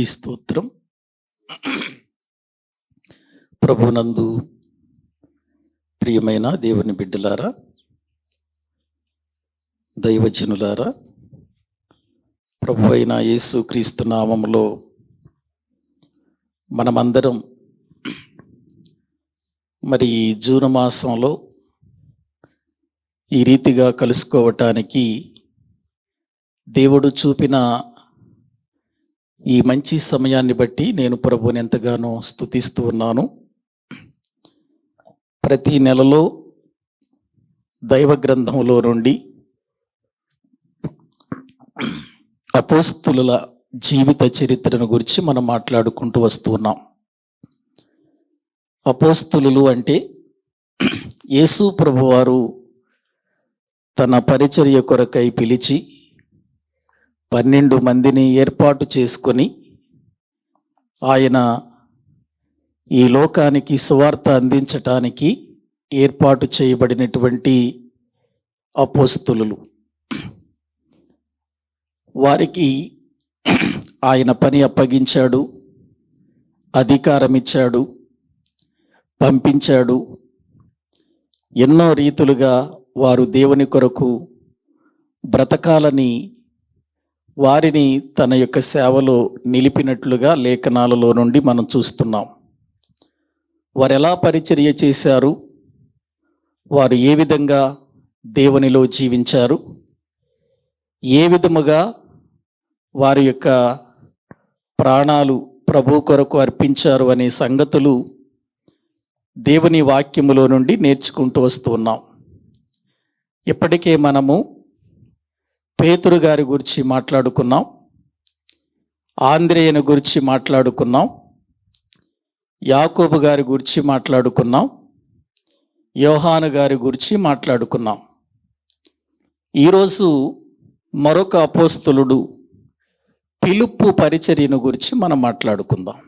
ఈ స్తోత్రం ప్రభునందు ప్రియమైన దేవుని బిడ్డలారా, దైవజనులారా, ప్రభు అయిన యేసు క్రీస్తు నామములో మనమందరం మరి జూన్ మాసంలో ఈ రీతిగా కలుసుకోవటానికి దేవుడు చూపిన ఈ మంచి సమయాన్ని బట్టి నేను ప్రభువుని ఎంతగానో స్తుతిస్తూ ఉన్నాను. ప్రతి నెలలో దైవ గ్రంథంలో నుండి అపోస్తులుల జీవిత చరిత్రను గురించి మనం మాట్లాడుకుంటూ వస్తూ ఉన్నాం. అపోస్తులు అంటే యేసు ప్రభువారు తన పరిచర్య కొరకై పిలిచి 12 మందిని ఏర్పాటు చేసుకొని ఆయన ఈ లోకానికి సువార్త అందించటానికి ఏర్పాటు చేయబడినటువంటి అపోస్తులు. వారికి ఆయన పని అప్పగించాడు, అధికారం ఇచ్చాడు, పంపించాడు. ఎన్నో రీతులుగా వారు దేవుని కొరకు బ్రతకాలని వారిని తన యొక్క సేవలో నిలిపినట్లుగా లేఖనాలలో నుండి మనం చూస్తున్నాం. వారు ఎలా పరిచర్య చేశారు, వారు ఏ విధంగా దేవునిలో జీవించారు, ఏ విధముగా వారి యొక్క ప్రాణాలు ప్రభు కొరకు అర్పించారు అనే సంగతులు దేవుని వాక్యములో నుండి నేర్చుకుంటూ వస్తూ ఉన్నాం. ఇప్పటికే మనము పేతురు గారి గురించి మాట్లాడుకున్నాం, ఆంద్రేయను గురించి మాట్లాడుకున్నాం, యాకోబు గారి గురించి మాట్లాడుకున్నాం, యోహాను గారి గురించి మాట్లాడుకున్నాం. ఈరోజు మరొక అపోస్తలుడు ఫిలిప్పు పరిచర్యను గురించి మనం మాట్లాడుకుందాం.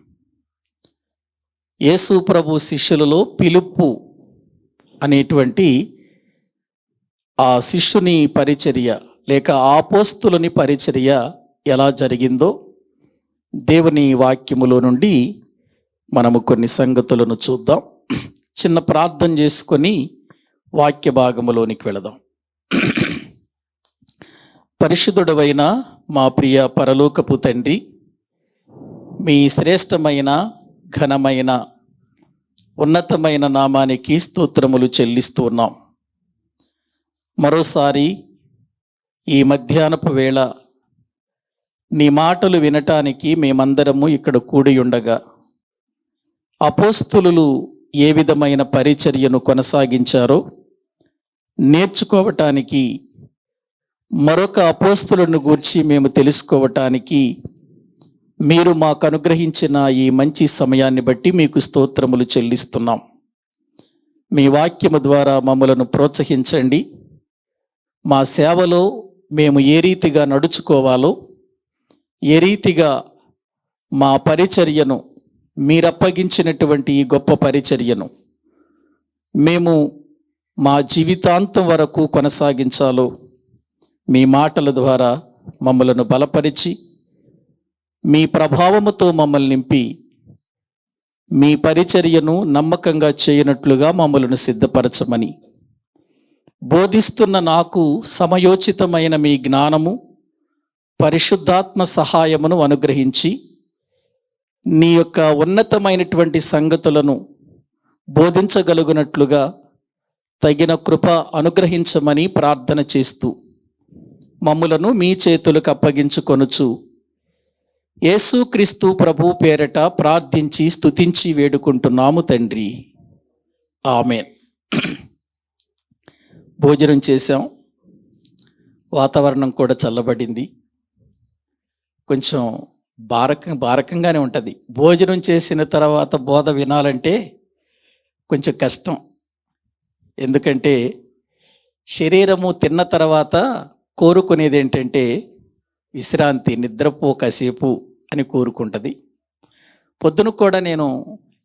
యేసు ప్రభు శిష్యులలో ఫిలిప్పు అనేటువంటి ఆ శిష్యుని పరిచర్య లేక అపోస్తలుని పరిచర్య ఎలా జరిగిందో దేవుని వాక్యములో నుండి మనము కొన్ని సంగతులను చూద్దాం. చిన్న ప్రార్థన చేసుకొని వాక్య భాగములోనికి వెళదాం. పరిశుద్ధుడవైన మా ప్రియ పరలోకపు తండ్రి, మీ శ్రేష్టమైన ఘనమైన ఉన్నతమైన నామానికి స్తోత్రములు చెల్లిస్తూ ఉన్నాం. మరోసారి ఈ మధ్యాహ్నపు వేళ నీ మాటలు వినటానికి మేమందరము ఇక్కడ కూడి ఉండగా, అపోస్తలులు ఏ విధమైన పరిచర్యను కొనసాగించారో నేర్చుకోవటానికి, మరొక అపోస్తలుని గూర్చి మేము తెలుసుకోవటానికి మీరు మాకు అనుగ్రహించిన ఈ మంచి సమయాన్ని బట్టి మీకు స్తోత్రములు చెల్లిస్తున్నాం. మీ వాక్యము ద్వారా మమ్మలను ప్రోత్సహించండి. మా సేవలో మేము ఏ రీతిగా నడుచుకోవాలో, ఏ రీతిగా మా పరిచర్యను, మీరప్పగించినటువంటి ఈ గొప్ప పరిచర్యను మేము మా జీవితాంతం వరకు కొనసాగించాలో మీ మాటల ద్వారా మమ్మలను బలపరిచి మీ ప్రభావముతో మమ్మల్ని నింపి మీ పరిచర్యను నమ్మకంగా చేయనట్లుగా మమ్మలను సిద్ధపరచమని, బోధిస్తున్న నాకు సమయోచితమైన మీ జ్ఞానము, పరిశుద్ధాత్మ సహాయమును అనుగ్రహించి నీ యొక్క ఉన్నతమైనటువంటి సంగతులను బోధించగలుగునట్లుగా తగిన కృప అనుగ్రహించమని ప్రార్థన చేస్తూ మమ్ములను మీ చేతులకు అప్పగించుకొనుచు యేసుక్రీస్తు ప్రభు పేరట ప్రార్థించి స్తుతించి వేడుకుంటున్నాము తండ్రి, ఆమేన్. భోజనం చేసాం, వాతావరణం కూడా చల్లబడింది. కొంచెం భారకంగానే ఉంటుంది. భోజనం చేసిన తర్వాత బోధ వినాలంటే కొంచెం కష్టం. ఎందుకంటే శరీరము తిన్న తర్వాత కోరుకునేది ఏంటంటే విశ్రాంతి, నిద్రపో కాసేపు అని కోరుకుంటుంది. పొద్దున కూడా నేను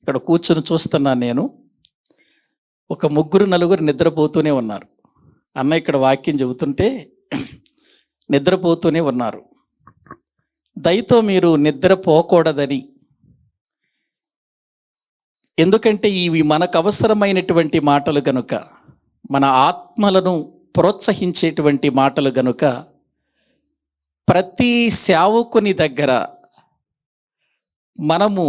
ఇక్కడ కూర్చొని చూస్తున్నాను. నేను ఒక 3-4 నిద్రపోతూనే ఉన్నారు. అన్న ఇక్కడ వాక్యం చెబుతుంటే నిద్రపోతూనే ఉన్నారు. దయతో మీరు నిద్రపోకూడదని, ఎందుకంటే ఇవి మనకు అవసరమైనటువంటి మాటలు గనుక, మన ఆత్మలను ప్రోత్సహించేటువంటి మాటలు గనుక, ప్రతి సేవకుని దగ్గర మనము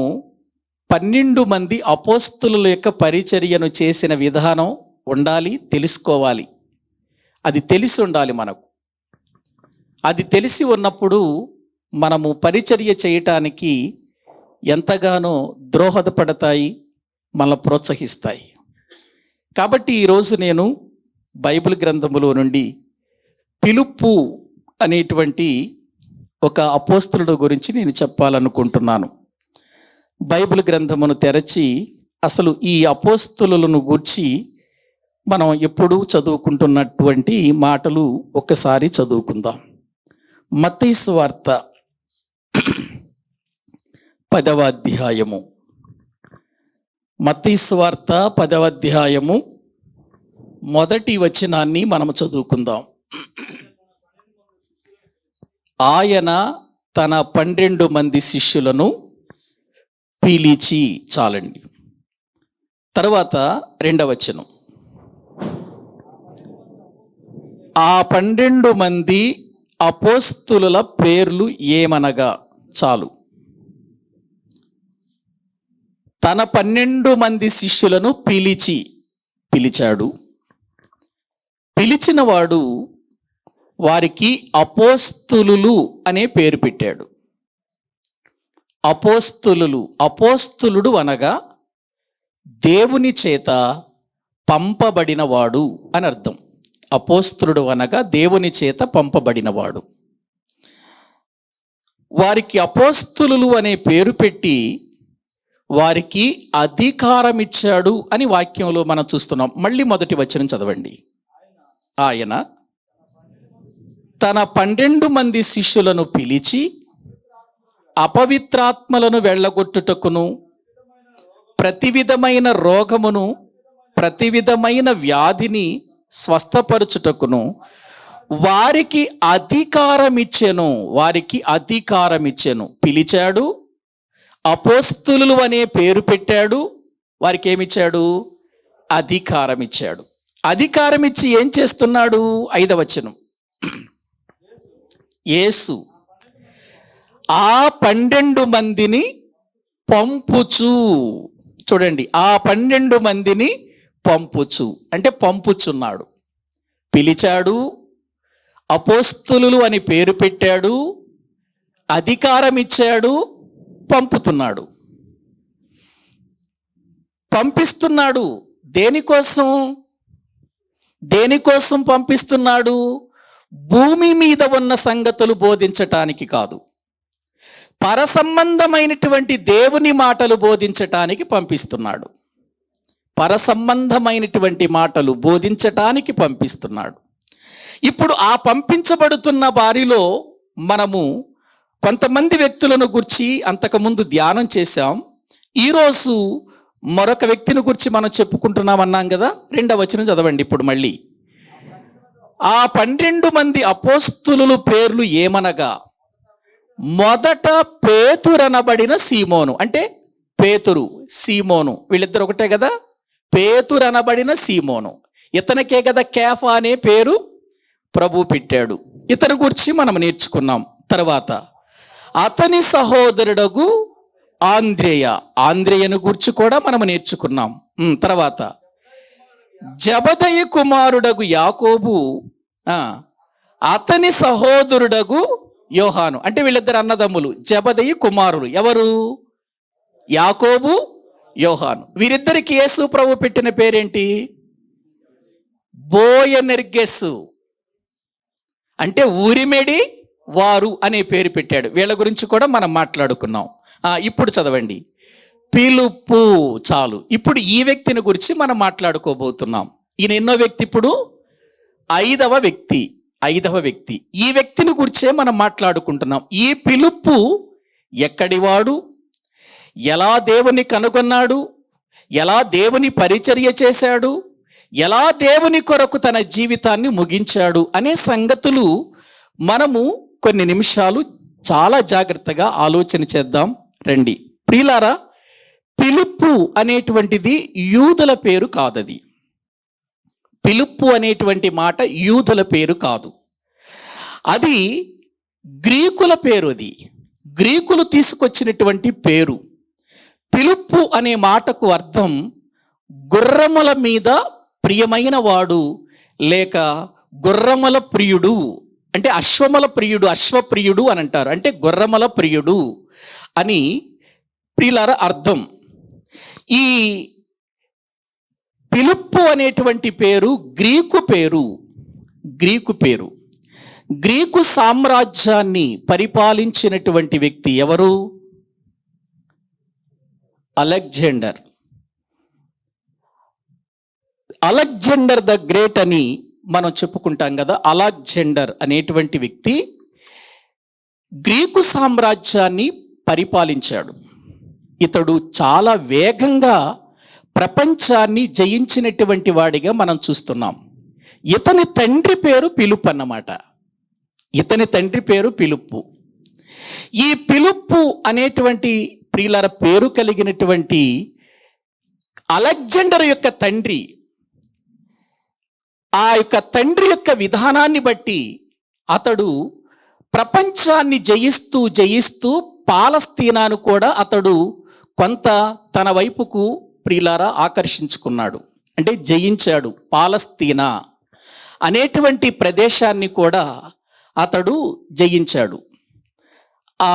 12 మంది అపోస్తుల యొక్క పరిచర్యను చేసిన విధానం ఉండాలి, తెలుసుకోవాలి. అది తెలిసి ఉండాలి మనకు. అది తెలిసి ఉన్నప్పుడు మనము పరిచర్య చేయటానికి ఎంతగానో దోహదపడతాయి, మనల్ని ప్రోత్సహిస్తాయి. కాబట్టి ఈరోజు నేను బైబిల్ గ్రంథములో నుండి ఫిలిప్పు అనేటువంటి ఒక అపోస్తలుడు గురించి నేను చెప్పాలనుకుంటున్నాను. బైబిల్ గ్రంథమును తెరచి అసలు ఈ అపోస్తలులను గూర్చి మనం ఎప్పుడూ చదువుకుంటున్నటువంటి మాటలు ఒక్కసారి చదువుకుందాం. మత్తయి సువార్త 10వ అధ్యాయము. మత్తయి సువార్త 10వ అధ్యాయము మొదటి వచనాన్ని మనం చదువుకుందాం. ఆయన తన 12 మంది శిష్యులను పిలిచి, చాలండి. తర్వాత 2వ వచనం, ఆ 12 మంది అపోస్తులుల పేర్లు ఏమనగా, చాలు. తన 12 మంది శిష్యులను పిలిచాడు. పిలిచిన వాడు వారికి అపోస్తులులు అనే పేరు పెట్టాడు. అపోస్తులుడు అనగా దేవుని చేత పంపబడినవాడు అని అర్థం. అపోస్తులుడు అనగా దేవుని చేత పంపబడినవాడు. వారికి అపోస్తులులు అనే పేరు పెట్టి వారికి అధికారం ఇచ్చాడు అని వాక్యంలో మనం చూస్తున్నాం. మళ్ళీ మొదటి వచనం చదవండి. ఆయన తన 12 మంది శిష్యులను పిలిచి అపవిత్రాత్మలను వెళ్ళగొట్టుటకును, ప్రతి విధమైన రోగమును, ప్రతి విధమైన వ్యాధిని స్వస్థపరచుటకును వారికి అధికారం ఇచ్చెను. పిలిచాడు, అపోస్తులులు అనే పేరు పెట్టాడు, వారికి ఏమిచ్చాడు? అధికారం ఇచ్చాడు. అధికారం ఇచ్చి ఏం చేస్తున్నాడు? 5వ వచనం, యేసు ఆ 12 మందిని పంపుచు. చూడండి, ఆ 12 మందిని పంపుచు అంటే పంపుచున్నాడు. పిలిచాడు, అపోస్తులులు అని పేరు పెట్టాడు, అధికారం ఇచ్చాడు, పంపుతున్నాడు. పంపిస్తున్నాడు. దేనికోసం పంపిస్తున్నాడు? భూమి మీద ఉన్న సంగతులు బోధించటానికి కాదు, పరసంబంధమైనటువంటి దేవుని మాటలు బోధించటానికి పంపిస్తున్నాడు. పరసంబంధమైనటువంటి మాటలు బోధించటానికి పంపిస్తున్నాడు. ఇప్పుడు ఆ పంపించబడుతున్న వారిలో మనము కొంతమంది వ్యక్తులను గురించి అంతకుముందు ధ్యానం చేశాం. ఈరోజు మరొక వ్యక్తిని గురించి మనం చెప్పుకుంటున్నాం అన్నాం కదా. 2వ వచనం చదవండి ఇప్పుడు మళ్ళీ. ఆ 12 మంది అపోస్తులుల పేర్లు ఏమనగా, మొదట పేతురనబడిన సీమోను. అంటే పేతురు, సీమోను వీళ్ళిద్దరు ఒకటే కదా. పేతురనబడిన సీమోను, ఇతనికే కదా కేఫా అనే పేరు ప్రభు పెట్టాడు. ఇతని గురించి మనం నేర్చుకున్నాం. తర్వాత అతని సహోదరుడగు ఆంద్రేయను గురించి కూడా మనం నేర్చుకున్నాం. తర్వాత జబదయి కుమారుడగు యాకోబు, అతని సహోదరుడగు యోహాను. అంటే వీళ్ళిద్దరు అన్నదమ్ములు, జబదయి కుమారులు. ఎవరు? యాకోబు, యోహాను. వీరిద్దరికి యేసు ప్రభు పెట్టిన పేరేంటి? బోయనెర్గెస్, అంటే ఉరిమెడి వారు అనే పేరు పెట్టాడు. వీళ్ళ గురించి కూడా మనం మాట్లాడుకున్నాం. ఇప్పుడు చదవండి, పిలుపు. చాలు. ఇప్పుడు ఈ వ్యక్తిని గురించి మనం మాట్లాడుకోబోతున్నాం. ఈయన ఎన్నో వ్యక్తి? ఇప్పుడు 5వ వ్యక్తి. ఈ వ్యక్తిని గురించే మనం మాట్లాడుకుంటున్నాం. ఈ పిలుపు ఎక్కడివాడు? ఎలా దేవుని కనుగొన్నాడు? ఎలా దేవుని పరిచర్య చేశాడు? ఎలా దేవుని కొరకు తన జీవితాన్ని ముగించాడు అనే సంగతులు మనము కొన్ని నిమిషాలు చాలా జాగ్రత్తగా ఆలోచన చేద్దాం రండి. ప్రియులారా, పిలుపు అనేటువంటిది యూదుల పేరు కాదది. పిలుపు అనేటువంటి మాట యూదుల పేరు కాదు, అది గ్రీకుల పేరు. అది గ్రీకులు తీసుకొచ్చినటువంటి పేరు. పిలుపు అనే మాటకు అర్థం గుర్రముల మీద ప్రియమైన వాడు, లేక గుర్రముల ప్రియుడు, అంటే అశ్వముల ప్రియుడు, అశ్వప్రియుడు అని అంటారు. అంటే గుర్రముల ప్రియుడు అని ప్రియులార అర్థం. ఈ పిలుపు అనేటువంటి పేరు గ్రీకు పేరు. గ్రీకు సామ్రాజ్యాన్ని పరిపాలించినటువంటి వ్యక్తి ఎవరు? అలెగ్జాండర్ ద గ్రేట్ అని మనం చెప్పుకుంటాం కదా. అలెగ్జాండర్ అనేటువంటి వ్యక్తి గ్రీకు సామ్రాజ్యాన్ని పరిపాలించాడు. ఇతడు చాలా వేగంగా ప్రపంచాన్ని జయించినటువంటి వాడిగా మనం చూస్తున్నాం. ఇతని తండ్రి పేరు పిలుపు అన్నమాట. ఇతని తండ్రి పేరు పిలుపు. ఈ పిలుపు అనేటువంటి ప్రియులార పేరు కలిగినటువంటి అలెగ్జాండర్ యొక్క తండ్రి, ఆ యొక్క తండ్రి యొక్క విధానాన్ని బట్టి అతడు ప్రపంచాన్ని జయిస్తూ పాలస్తీనాను కూడా అతడు కొంత తన వైపుకు ప్రియులారా ఆకర్షించుకున్నాడు. అంటే జయించాడు. పాలస్తీనా అనేటువంటి ప్రదేశాన్ని కూడా అతడు జయించాడు. ఆ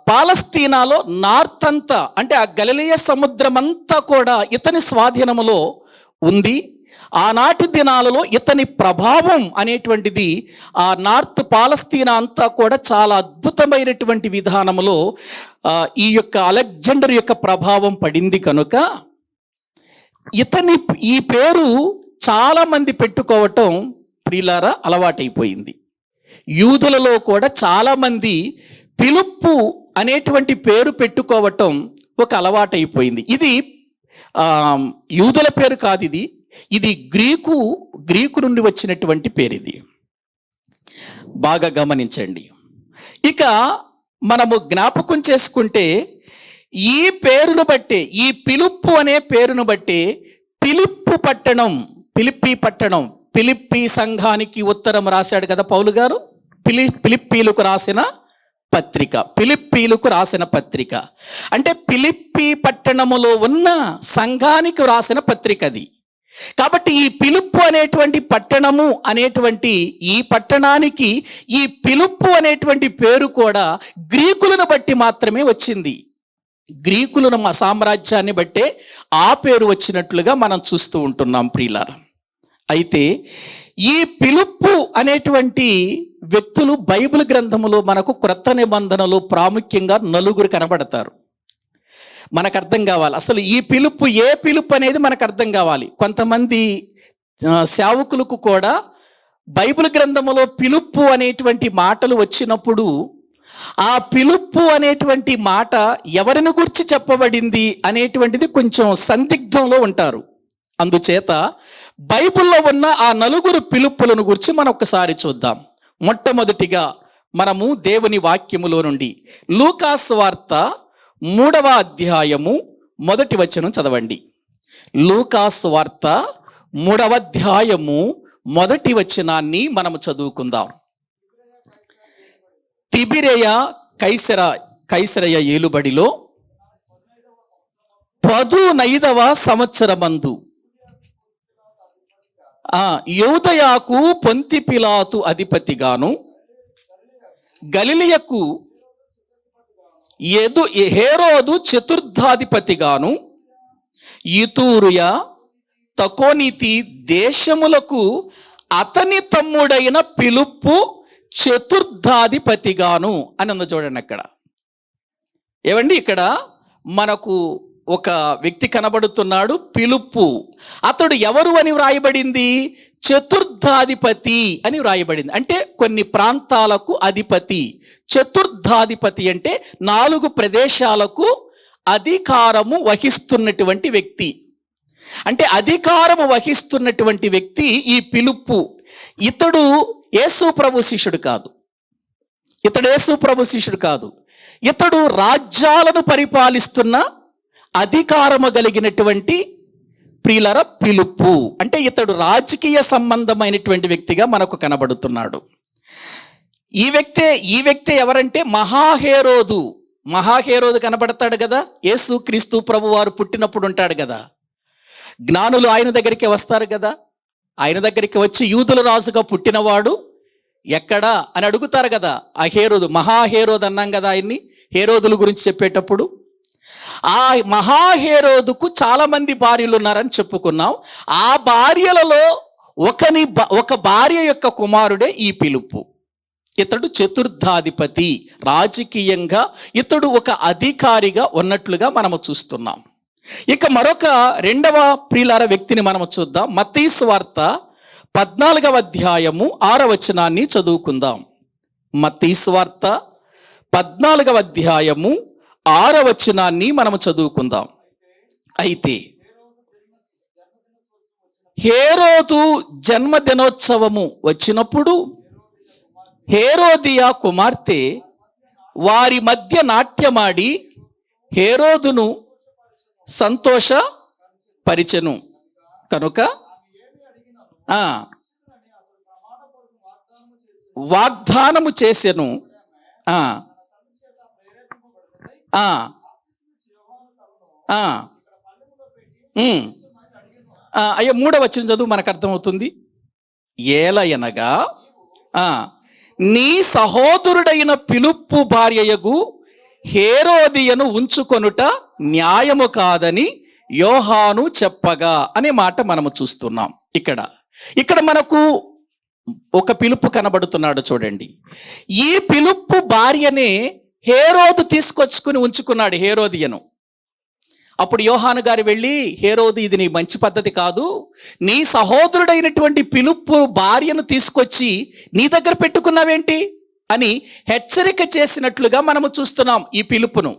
పాలస్తీనాలో నార్త్ అంతా, అంటే ఆ గలిలయ సముద్రం అంతా కూడా ఇతని స్వాధీనములో ఉంది. ఆనాటి దినాలలో ఇతని ప్రభావం అనేటువంటిది ఆ నార్త్ పాలస్తీనా అంతా కూడా చాలా అద్భుతమైనటువంటి విధానములో ఈ యొక్క అలెగ్జాండర్ యొక్క ప్రభావం పడింది. కనుక ఈ పేరు చాలా మంది పెట్టుకోవటం ప్రియులారా అలవాటైపోయింది. యూదులలో కూడా చాలా మంది పిలుపు అనేటువంటి పేరు పెట్టుకోవటం ఒక అలవాటైపోయింది. ఇది యూదుల పేరు కాదు, ఇది గ్రీకు నుండి వచ్చినటువంటి పేరు. ఇది బాగా గమనించండి. ఇక మనము జ్ఞాపకం చేసుకుంటే ఈ పేరును బట్టే, ఈ పిలుపు అనే పేరును బట్టే ఫిలిప్పీ పట్టణం ఫిలిప్పీ సంఘానికి ఉత్తరం రాశాడు కదా పౌలు గారు. ఫిలిప్పీలకు రాసిన పత్రిక అంటే ఫిలిప్పీ పట్టణములో ఉన్న సంఘానికి రాసిన పత్రిక అది. కాబట్టి ఈ పిలుపు అనేటువంటి పట్టణము అనేటువంటి ఈ పట్టణానికి ఈ పిలుపు అనేటువంటి పేరు కూడా గ్రీకులను బట్టి మాత్రమే వచ్చింది. గ్రీకులను మా సామ్రాజ్యాన్ని బట్టే ఆ పేరు వచ్చినట్లుగా మనం చూస్తూ ఉంటున్నాం ప్రియులారా. అయితే ఈ పిలుపు అనేటువంటి వ్యక్తులు బైబిల్ గ్రంథములో మనకు క్రొత్త నిబంధనలో ప్రాముఖ్యంగా నలుగురు కనబడతారు. మనకు అర్థం కావాలి అసలు ఈ పిలుపు ఏ పిలుపు అనేది మనకు అర్థం కావాలి. కొంతమంది సేవకులకు కూడా బైబిల్ గ్రంథములో పిలుపు అనేటువంటి మాటలు వచ్చినప్పుడు ఆ పిలుపు అనేటువంటి మాట ఎవరిని గురించి చెప్పబడింది అనేటువంటిది కొంచెం సందిగ్ధంలో ఉంటారు. అందుచేత బైబిల్లో ఉన్న ఆ నలుగురు పిలుపులను గురించి మనం ఒకసారి చూద్దాం. మొట్టమొదటిగా మనము దేవుని వాక్యములో నుండి లూకాసు వార్త 3వ అధ్యాయము 1వ వచనం చదవండి. లూకాసు వార్త 3వ అధ్యాయము 1వ వచనాన్ని మనము చదువుకుందాం. తిబిరేయ కైసరయ ఏలుబడిలో 15వ సంవత్సరమందు యూదయాకు పొంతి పిలాతు అధిపతిగాను, గలిలయకు హేరోదు చతుర్థాధిపతిగాను, ఇతూరుయ తకోనితి దేశములకు అతని తమ్ముడైన పిలుపు చతుర్థాధిపతిగాను అని ఉంది. చూడండి అక్కడ ఏవండి, ఇక్కడ మనకు ఒక వ్యక్తి కనబడుతున్నాడు, పిలుపు. అతడు ఎవరు అని వ్రాయబడింది? చతుర్థాధిపతి అని వ్రాయబడింది. అంటే కొన్ని ప్రాంతాలకు అధిపతి. చతుర్థాధిపతి అంటే 4 ప్రదేశాలకు అధికారము వహిస్తున్నటువంటి వ్యక్తి. అంటే అధికారము వహిస్తున్నటువంటి వ్యక్తి ఈ పిలుపు. ఇతడు యేసు ప్రభు శిష్యుడు కాదు. ఇతడు యేసు ప్రభు శిష్యుడు కాదు. ఇతడు రాజ్యాలను పరిపాలిస్తున్న అధికారము కలిగినటువంటి ప్రియులర పిలుపు. అంటే ఇతడు రాజకీయ సంబంధమైనటువంటి వ్యక్తిగా మనకు కనబడుతున్నాడు. ఈ వ్యక్తే ఎవరంటే మహాహేరోదు కనబడతాడు కదా. యేసు క్రీస్తు ప్రభు వారు పుట్టినప్పుడు ఉంటాడు కదా. జ్ఞానులు ఆయన దగ్గరికి వస్తారు కదా. ఆయన దగ్గరికి వచ్చి యూదుల రాజుగా పుట్టినవాడు ఎక్కడా అని అడుగుతారు కదా. ఆ హేరోదు, మహాహేరోదు అన్నాం కదా ఆయన్ని, హేరోదుల గురించి చెప్పేటప్పుడు. ఆ మహాహేరోదుకు చాలా మంది భార్యలు ఉన్నారని చెప్పుకున్నాం. ఆ భార్యలలో ఒక భార్య యొక్క కుమారుడే ఈ పిలుపు. ఇతడు చతుర్థాధిపతి, రాజకీయంగా ఇతడు ఒక అధికారిగా ఉన్నట్లుగా మనము చూస్తున్నాం. ఇక మరొక రెండవ ప్రియులార వ్యక్తిని మనము చూద్దాం. మత్తయి సువార్త 14వ అధ్యాయము 6వ వచనాన్ని చదువుకుందాం. మత్తయి సువార్త 14వ అధ్యాయము 6వ వచనాన్ని మనము చదువుకుందాం. అయితే హేరోదు జన్మదినోత్సవము వచ్చినప్పుడు హేరోదియా కుమార్తె వారి మధ్య నాట్యమాడి హేరోదును సంతోషపరిచెను కనుక వాగ్దానము చేసెను. అయ్యో 3వ వచనం చదువు, మనకు అర్థమవుతుంది. ఏలయనగా నీ సహోదరుడైన పిలుపు భార్యయగు హేరోదియను ఉంచుకొనుట న్యాయము కాదని యోహాను చెప్పగా అనే మాట మనము చూస్తున్నాం. ఇక్కడ మనకు ఒక పిలుపు కనబడుతున్నాడు చూడండి. ఈ పిలుపు భార్యనే హేరోదు తీసుకొచ్చుకుని ఉంచుకున్నాడు, హేరోదియను. అప్పుడు యోహాను గారు వెళ్ళి, హేరోదు, ఇది నీ మంచి పద్ధతి కాదు, నీ సహోదరుడైనటువంటి పిలుపు భార్యను తీసుకొచ్చి నీ దగ్గర పెట్టుకున్నావేంటి అని హెచ్చరిక చేసినట్లుగా మనము చూస్తున్నాం ఈ పిలుపును.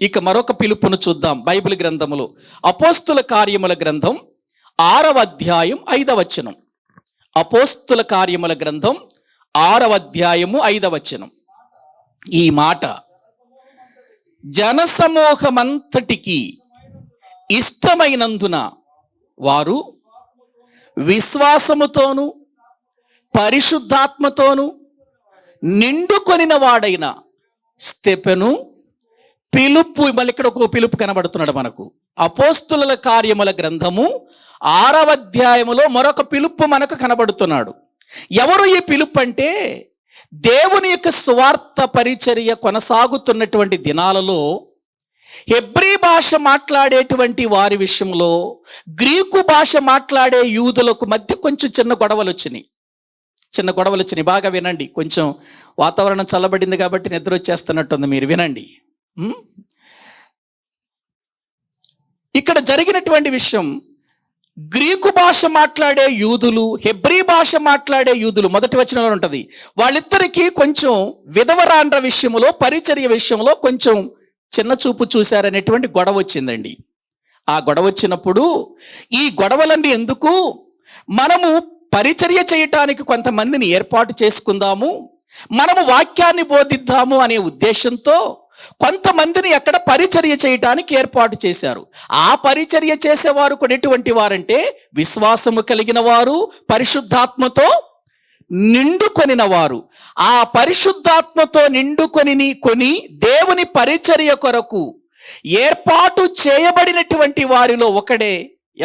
ఇక మరొక పిలుపును చూద్దాం బైబిల్ గ్రంథములో. అపోస్తుల కార్యముల గ్రంథం 6వ అధ్యాయం 5వ వచనం. అపోస్తుల కార్యముల గ్రంథం 6వ అధ్యాయము 5వ వచనం. ఈ మాట జనసమూహమంతటికి ఇష్టమైనందున వారు విశ్వాసముతోను పరిశుద్ధాత్మతోను నిండుకొనిన వాడైన స్తెఫెను పిలుపు. మళ్ళీ ఇక్కడ ఒక పిలుపు కనబడుతున్నాడు మనకు. అపోస్తుల కార్యముల గ్రంథము 6వ అధ్యాయములో మరొక పిలుపు మనకు కనబడుతున్నాడు. ఎవరు ఈ పిలుపు అంటే, దేవుని యొక్క సువార్త పరిచర్య కొనసాగుతున్నటువంటి దినాలలో హెబ్రీ భాష మాట్లాడేటువంటి వారి విషయంలో గ్రీకు భాష మాట్లాడే యూదులకు మధ్య కొంచెం చిన్న గొడవలు వచ్చినాయి. బాగా వినండి. కొంచెం వాతావరణం చల్లబడింది కాబట్టి నిద్ర వచ్చేస్తున్నట్టుంది, మీరు వినండి. ఇక్కడ జరిగినటువంటి విషయం, గ్రీకు భాష మాట్లాడే యూదులు, హెబ్రీ భాష మాట్లాడే యూదులు, మొదటి వచనంలో ఉంటుంది, వాళ్ళిద్దరికీ కొంచెం విధవరాండ్ర విషయంలో, పరిచర్య విషయంలో కొంచెం చిన్న చూపు చూశారనేటువంటి గొడవ వచ్చిందండి. ఆ గొడవ వచ్చినప్పుడు ఈ గొడవలన్నీ ఎందుకు, మనము పరిచర్య చేయటానికి కొంతమందిని ఏర్పాటు చేసుకుందాము, మనము వాక్యాన్ని బోధిద్దాము అనే ఉద్దేశంతో కొంతమందిని అక్కడ పరిచర్య చేయటానికి ఏర్పాటు చేశారు. ఆ పరిచర్య చేసేవారు కూడా ఎటువంటి వారంటే, విశ్వాసము కలిగిన వారు, పరిశుద్ధాత్మతో నిండుకొనిన వారు. ఆ పరిశుద్ధాత్మతో నిండుకొని దేవుని పరిచర్య కొరకు ఏర్పాటు చేయబడినటువంటి వారిలో ఒకడే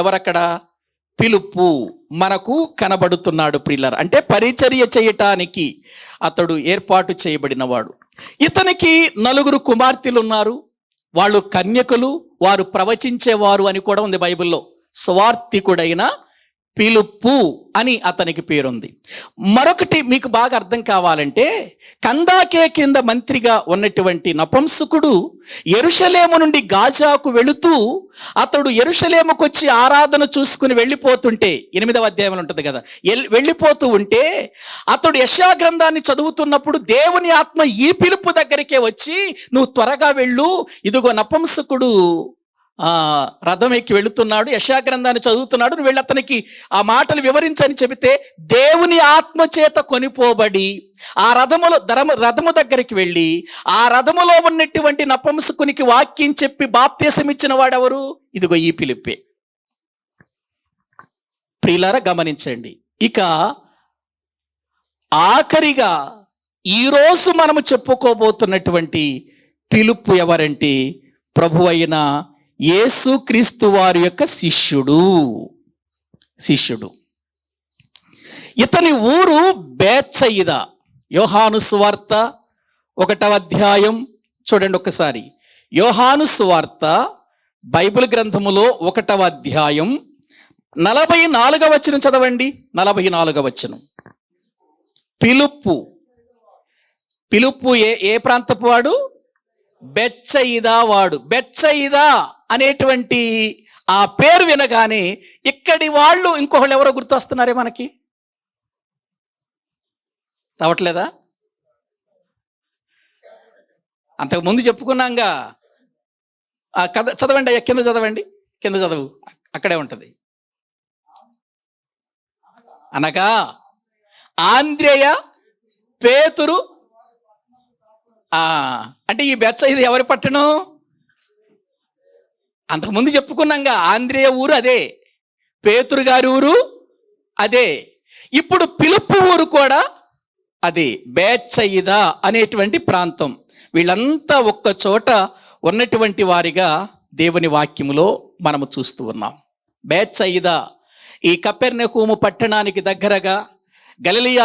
ఎవరక్కడ, పిలుపు మనకు కనబడుతున్నాడు ప్రియులారా. అంటే పరిచర్య చేయటానికి అతడు ఏర్పాటు చేయబడినవాడు. ఇతనికి 4 కుమార్తెలు ఉన్నారు. వాళ్ళు కన్యకులు, వారు ప్రవచించేవారు అని కూడా ఉంది బైబిల్లో. స్వార్థికుడైన పిలుపు అని అతనికి పేరుంది. మరొకటి మీకు బాగా అర్థం కావాలంటే, కందాకే కింద మంత్రిగా ఉన్నటువంటి నపుంసకుడు యెరూషలేము నుండి గాజాకు వెళుతూ, అతడు యెరూషలేముకు వచ్చి ఆరాధన చూసుకుని వెళ్ళిపోతుంటే, 8వ అధ్యాయంలో ఉంటుంది కదా, వెళ్ళిపోతూ ఉంటే అతడు యెషయా గ్రంథాన్ని చదువుతున్నప్పుడు దేవుని ఆత్మ ఈ పిలుపు దగ్గరికే వచ్చి, నువ్వు త్వరగా వెళ్ళు, ఇదిగో నపుంసకుడు రథం ఎక్కి వెళుతున్నాడు, యెషయా గ్రంథాన్ని చదువుతున్నాడు, నువ్వు వెళ్ళి అతనికి ఆ మాటలు వివరించని చెబితే దేవుని ఆత్మ చేత కొనిపోబడి ఆ రథము దగ్గరికి వెళ్ళి ఆ రథములో ఉన్నటువంటి నపుంసకునికి వాక్యం చెప్పి బాప్తీసం ఇచ్చిన వాడెవరు? ఇదిగో ఈ ఫిలిప్పే. ప్రియులారా గమనించండి. ఇక ఆఖరిగా ఈరోజు మనము చెప్పుకోబోతున్నటువంటి ఫిలిప్పు ఎవరంటే ప్రభు అయిన యేసుక్రీస్తు వారి యొక్క శిష్యుడు. ఇతని ఊరు బేత్సయిదా. యోహాను సువార్త 1వ అధ్యాయం చూడండి ఒకసారి. యోహాను సువార్త బైబిల్ గ్రంథములో 1వ అధ్యాయం 44వ వచనం చదవండి. 44వ వచనం. ఫిలిప్పు ఏ ప్రాంతపు వాడు? బెత్సయిదా వాడు. బెత్సయిదా అనేటువంటి ఆ పేరు వినగానే ఇక్కడి వాళ్ళు ఇంకొకళ్ళు ఎవరో గుర్తొస్తున్నారే మనకి? రావట్లేదా? అంతకు ముందు చెప్పుకున్నాంగా. ఆ కథ చదవండి అయ్యా, కింద చదువు, అక్కడే ఉంటది. అనగా ఆంద్రేయ, పేతురు. అంటే ఈ బెత్సయిదా ఎవరి పట్టణం? అంతకుముందు చెప్పుకున్నాంగా, ఆంద్రేయ ఊరు అదే, పేతురు గారి ఊరు అదే, ఇప్పుడు ఫిలిప్పు ఊరు కూడా అదే, బేత్సయిదా అనేటువంటి ప్రాంతం. వీళ్ళంతా ఒక్క చోట ఉన్నటువంటి వారిగా దేవుని వాక్యములో మనము చూస్తూ ఉన్నాం. బేత్సయిదా ఈ కపెర్నహూము పట్టణానికి దగ్గరగా గలిలయ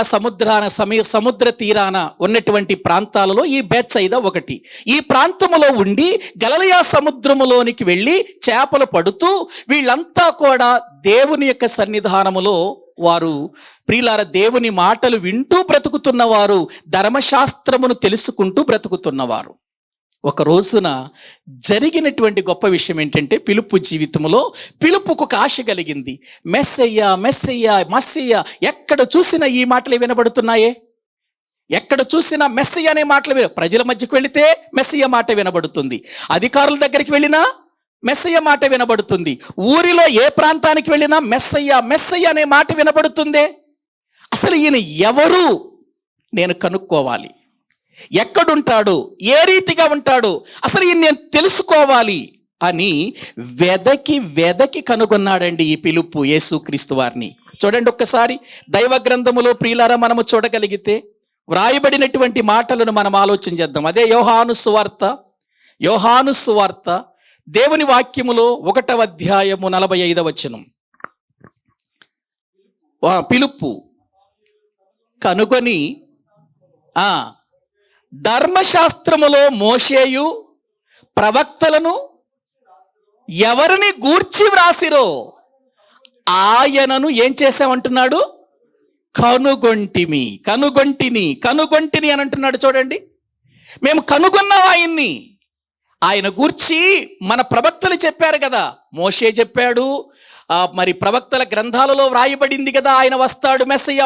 సముద్ర తీరాన ఉన్నటువంటి ప్రాంతాలలో ఈ బేత్సయిదా ఒకటి. ఈ ప్రాంతములో ఉండి గలిలయ సముద్రములోనికి వెళ్ళి చేపలు పడుతూ వీళ్ళంతా కూడా దేవుని యొక్క సన్నిధానములో వారు ప్రియులార దేవుని మాటలు వింటూ బ్రతుకుతున్నవారు, ధర్మశాస్త్రమును తెలుసుకుంటూ బ్రతుకుతున్నవారు. ఒక రోజున జరిగినటువంటి గొప్ప విషయం ఏంటంటే, ఫిలిప్పు జీవితంలో ఫిలిప్పుకు ఒక ఆశ కలిగింది. మెస్సయ్యా మెస్సయ్యా మస్సయ్యా, ఎక్కడ చూసినా ఈ మాటలు వినబడుతున్నాయే, ఎక్కడ చూసినా మెస్సయ్య అనే మాటలు. ప్రజల మధ్యకు వెళితే మెస్సయ్య మాట వినబడుతుంది, అధికారుల దగ్గరికి వెళ్ళినా మెస్సయ్య మాట వినబడుతుంది, ఊరిలో ఏ ప్రాంతానికి వెళ్ళినా మెస్సయ్య మెస్సయ్య అనే మాట వినబడుతుందే. అసలు ఈయన ఎవరు నేను కనుక్కోవాలి, ఎక్కడుంటాడు, ఏ రీతిగా ఉంటాడు, అసలు ఈయన నేను తెలుసుకోవాలి అని వెదకి కనుగొన్నాడండి ఈ ఫిలిప్పు యేసుక్రీస్తు వారిని. చూడండి ఒక్కసారి దైవ గ్రంథములో ప్రియులారా మనము చూడగలిగితే వ్రాయబడినటువంటి మాటలను మనం ఆలోచన చేద్దాం. అదే యోహాను సువార్త దేవుని వాక్యములో 1వ అధ్యాయము 45వ వచనం. ఫిలిప్పు కనుగొని ధర్మశాస్త్రములో మోషేయు ప్రవక్తలను ఎవరిని గూర్చి వ్రాసిరో ఆయనను ఏం చేసామంటున్నాడు? కనుగొంటిని అని అంటున్నాడు. చూడండి, మేము కనుగొన్నాం ఆయన్ని. ఆయన గూర్చి మన ప్రవక్తలు చెప్పారు కదా, మోషే చెప్పాడు, మరి ప్రవక్తల గ్రంథాలలో వ్రాయబడింది కదా, ఆయన వస్తాడు, మెస్సయ్య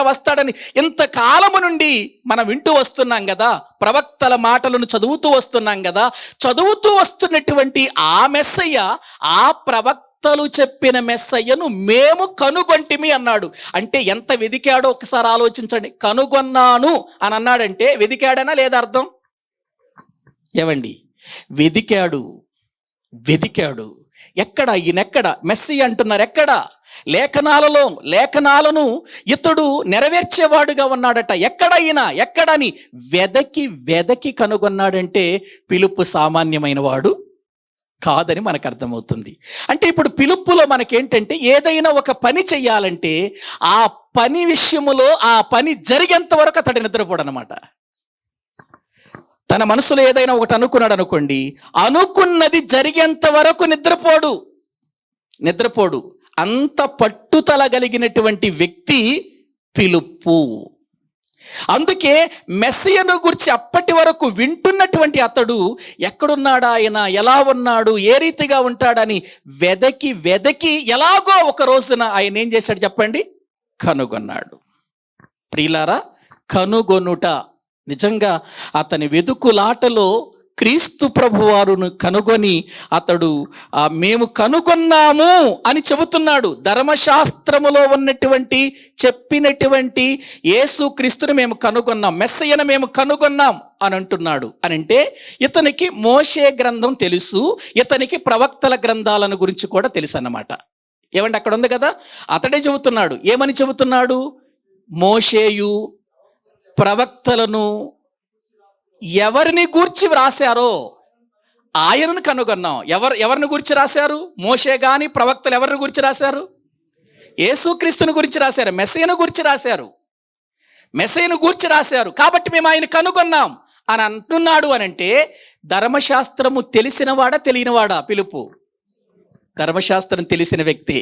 వస్తాడని ఇంతకాలము నుండి మనం వింటూ వస్తున్నాం కదా, ప్రవక్తల మాటలను చదువుతూ వస్తున్నాం కదా. చదువుతూ వస్తున్నటువంటి ఆ మెస్సయ్య, ఆ ప్రవక్తలు చెప్పిన మెస్సయ్యను మేము కనుగొంటిమి అన్నాడు. అంటే ఎంత వెదికాడో ఒకసారి ఆలోచించండి. కనుగొన్నాను అని అన్నాడంటే వెదికాడనా లేదా అర్థం? ఏవండి, వెదికాడు. ఎక్కడ ఈయనెక్కడ మెస్సీ అంటున్నారు? ఎక్కడ? లేఖనాలను ఇతడు నెరవేర్చేవాడుగా ఉన్నాడట. ఎక్కడ ఈయన, ఎక్కడని వెదకి కనుగొన్నాడంటే ఫిలిప్పు సామాన్యమైన వాడు కాదని మనకు అర్థమవుతుంది. అంటే ఇప్పుడు ఫిలిప్పులో మనకేంటంటే, ఏదైనా ఒక పని చెయ్యాలంటే ఆ పని విషయములో ఆ పని జరిగేంత వరకు అతడు నిద్రపోడనమాట. తన మనసులో ఏదైనా ఒకటి అనుకున్నాడు అనుకోండి, అనుకున్నది జరిగేంత వరకు నిద్రపోడు. అంత పట్టుదల కలిగినటువంటి వ్యక్తి ఫిలిప్పు. అందుకే మెస్సయ్యను గురించి అప్పటి వరకు వింటున్నటువంటి అతడు ఎక్కడున్నాడు, ఆయన ఎలా ఉన్నాడు, ఏ రీతిగా ఉంటాడని వెదకి ఎలాగో ఒక రోజున ఆయన ఏం చేశాడు చెప్పండి? కనుగొన్నాడు. ప్రియులారా, కనుగొనుట నిజంగా అతని వెదుకులాటలో క్రీస్తు ప్రభువారును కనుగొని అతడు మేము కనుగొన్నాము అని చెబుతున్నాడు. ధర్మశాస్త్రములో ఉన్నటువంటి చెప్పినటువంటి యేసు క్రీస్తుని మేము కనుగొన్నాం, మెస్సయ్యను మేము కనుగొన్నాం అని అంటున్నాడు. అని అంటే ఇతనికి మోషే గ్రంథం తెలుసు, ఇతనికి ప్రవక్తల గ్రంథాలను గురించి కూడా తెలుసు అన్నమాట. ఏమంటే అక్కడ ఉంది కదా, అతడే చెబుతున్నాడు. ఏమని చెబుతున్నాడు? మోషేయు ప్రవక్తలను ఎవరిని గూర్చి వ్రాసారో ఆయనను కనుగొన్నాం. ఎవరిని గురించి రాశారు? మోషే గాని ప్రవక్తలు ఎవరిని గురించి రాశారు? యేసుక్రీస్తుని గురించి రాశారు, మెస్సయ్యను గురించి రాశారు, మెస్సయ్యను గూర్చి రాశారు. కాబట్టి మేము ఆయన కనుగొన్నాం అని అంటున్నాడు. అని అంటే ధర్మశాస్త్రము తెలిసినవాడా తెలియనివాడా పిలుపు? ధర్మశాస్త్రం తెలిసిన వ్యక్తి.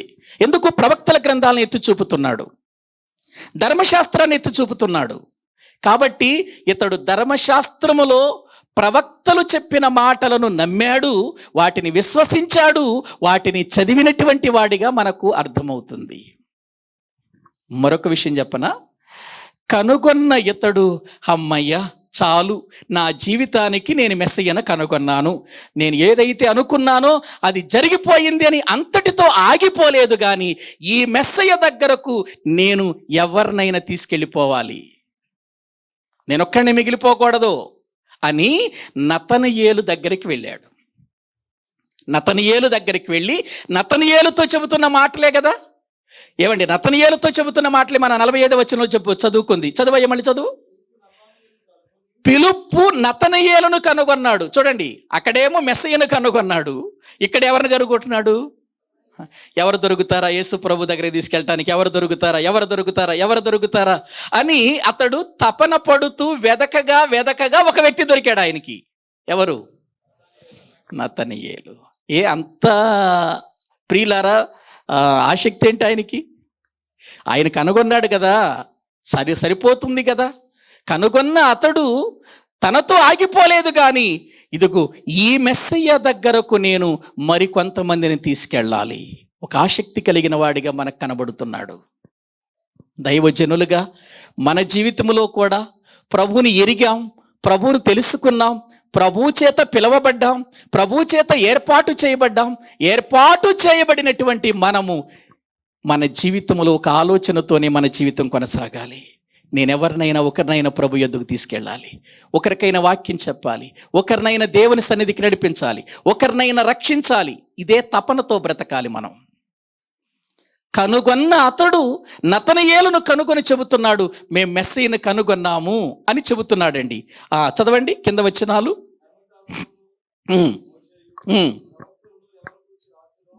ఎందుకు? ప్రవక్తల గ్రంథాలను ఎత్తి చూపుతున్నాడు, ధర్మశాస్త్రాన్ని ఎత్తి చూపుతున్నాడు. కాబట్టి ఇతడు ధర్మశాస్త్రములో ప్రవక్తలు చెప్పిన మాటలను నమ్మాడు, వాటిని విశ్వసించాడు, వాటిని చదివినటువంటి వాడిగా మనకు అర్థమవుతుంది. మరొక విషయం చెప్పనా? కనుగొన్న ఇతడు అమ్మయ్య చాలు, నా జీవితానికి నేను మెస్సయ్యను కనుగొన్నాను, నేను ఏదైతే అనుకున్నానో అది జరిగిపోయింది అని అంతటితో ఆగిపోలేదు. కానీ ఈ మెస్సయ్య దగ్గరకు నేను ఎవరినైనా తీసుకెళ్ళిపోవాలి, నేనొక్కడిని మిగిలిపోకూడదు అని నతనయేలు దగ్గరికి వెళ్ళాడు. నతనయేలు దగ్గరికి వెళ్ళి నతనయేలుతో చెబుతున్న మాటలే కదా. ఏమండి, నతనయేలుతో చెబుతున్న మాటలే మన 45వ వచనంలో చదువుకుంది. చదువయ్య, మళ్ళీ చదువు. పిలుపు నతనయేలును కనుగొన్నాడు. చూడండి, అక్కడేమో మెస్సయ్యను కనుగొన్నాడు, ఇక్కడ ఎవరిని కనుగొంటున్నాడు? ఎవరు దొరుకుతారా యేసు ప్రభు దగ్గర తీసుకెళ్ళటానికి? ఎవరు దొరుకుతారా అని అతడు తపన పడుతూ వెదకగా ఒక వ్యక్తి దొరికాడు ఆయనకి. ఎవరు? నతనయేలు. అంత ప్రియులారా, ఆసక్తి ఏంటి ఆయనకి? ఆయన కనుగొన్నాడు కదా, సరిపోతుంది కదా. కనుగొన్న అతడు తనతో ఆగిపోలేదు. కానీ ఇదిగో ఈ మెస్సయ్య దగ్గరకు నేను మరికొంతమందిని తీసుకెళ్ళాలి, ఒక ఆసక్తి కలిగిన వాడిగా మనకు కనబడుతున్నాడు. దైవజనులుగా మన జీవితంలో కూడా ప్రభువుని ఎరిగాం, ప్రభువును తెలుసుకున్నాం, ప్రభు చేత పిలవబడ్డాం, ప్రభు చేత ఏర్పాటు చేయబడినటువంటి మనము మన జీవితంలో ఒక ఆలోచనతోనే మన జీవితం కొనసాగాలి. నేనెవరినైనా ఒకరినైనా ప్రభు యొద్దకు తీసుకెళ్ళాలి, ఒకరికైనా వాక్యం చెప్పాలి, ఒకరినైనా దేవుని సన్నిధికి నడిపించాలి, ఒకరినైనా రక్షించాలి. ఇదే తపనతో బ్రతకాలి మనం. కనుగొన్న అతడు నతనయేలును కనుగొని చెబుతున్నాడు, మేము మెస్సయ్యను కనుగొన్నాము అని చెబుతున్నాడండి. చదవండి కింద వచనాలు.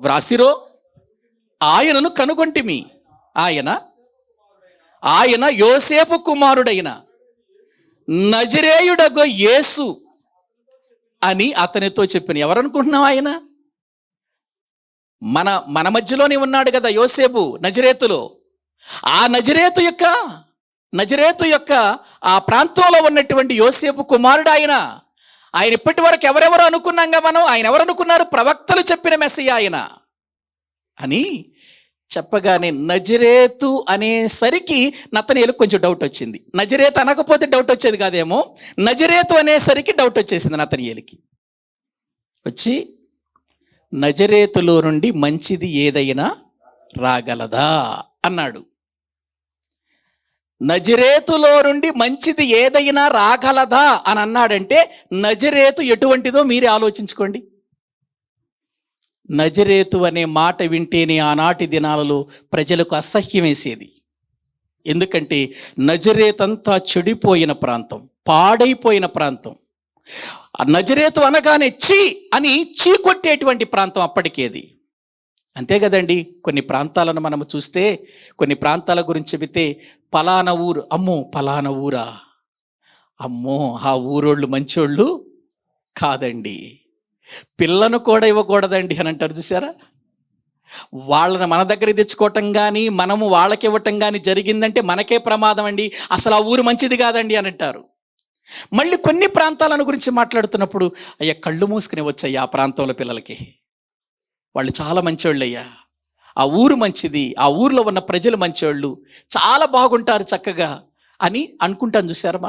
వ్రాసిరో ఆయనను కనుగొంటిమి, ఆయన యోసేపు కుమారుడైన నజరేయుడగు యేసు అని అతనితో చెప్పిన. ఎవరనుకుంటున్నావు? ఆయన మన మధ్యలోనే ఉన్నాడు కదా యోసేపు నజరేతులో. ఆ నజరేతు యొక్క ఆ ప్రాంతంలో ఉన్నటువంటి యోసేపు కుమారుడు ఆయన ఇప్పటి వరకు ఎవరెవరు అనుకున్నాంగా మనం. ఆయన ఎవరు అనుకున్నారు? ప్రవక్తలు చెప్పిన మెస్సయ్య ఆయన అని చెప్పగానే నజరేతు అనేసరికి నతనయేలుకు కొంచెం డౌట్ వచ్చింది. నజరేతు అనకపోతే డౌట్ వచ్చేది కాదేమో, నజరేతు అనేసరికి డౌట్ వచ్చేసింది నతనయేలుకి. వచ్చి నజరేతులో నుండి మంచిది ఏదైనా రాగలదా అన్నాడు. నజరేతులో నుండి మంచిది ఏదైనా రాగలదా అని అన్నాడంటే నజరేతు ఎటువంటిదో మీరే ఆలోచించుకోండి. నజరేతు అనే మాట వింటేనే ఆనాటి దినాలలో ప్రజలకు అసహ్యం వేసేది. ఎందుకంటే నజరేతు అంతా చెడిపోయిన ప్రాంతం, పాడైపోయిన ప్రాంతం. నజరేతు అనగానే అని కొట్టేటువంటి ప్రాంతం అప్పటికేది. అంతే కదండి. కొన్ని ప్రాంతాలను మనము చూస్తే, కొన్ని ప్రాంతాల గురించి చెబితే పలానా ఊరు, అమ్మో పలానా ఊరా, అమ్మో ఆ ఊరోళ్ళు మంచోళ్ళు కాదండి, పిల్లను కూడా ఇవ్వకూడదండి అని అంటారు. చూసారా? వాళ్ళని మన దగ్గర తెచ్చుకోవటం కానీ మనము వాళ్ళకి ఇవ్వటం కానీ జరిగిందంటే మనకే ప్రమాదం అండి, అసలు ఆ ఊరు మంచిది కాదండి అని అంటారు. మళ్ళీ కొన్ని ప్రాంతాలను గురించి మాట్లాడుతున్నప్పుడు అయ్యా కళ్ళు మూసుకుని వచ్చయ్యా ఆ ప్రాంతంలో పిల్లలకి, వాళ్ళు చాలా మంచివాళ్ళు అయ్యా, ఆ ఊరు మంచిది, ఆ ఊర్లో ఉన్న ప్రజలు మంచివాళ్ళు, చాలా బాగుంటారు చక్కగా అని అనుకుంటాం. చూసారా?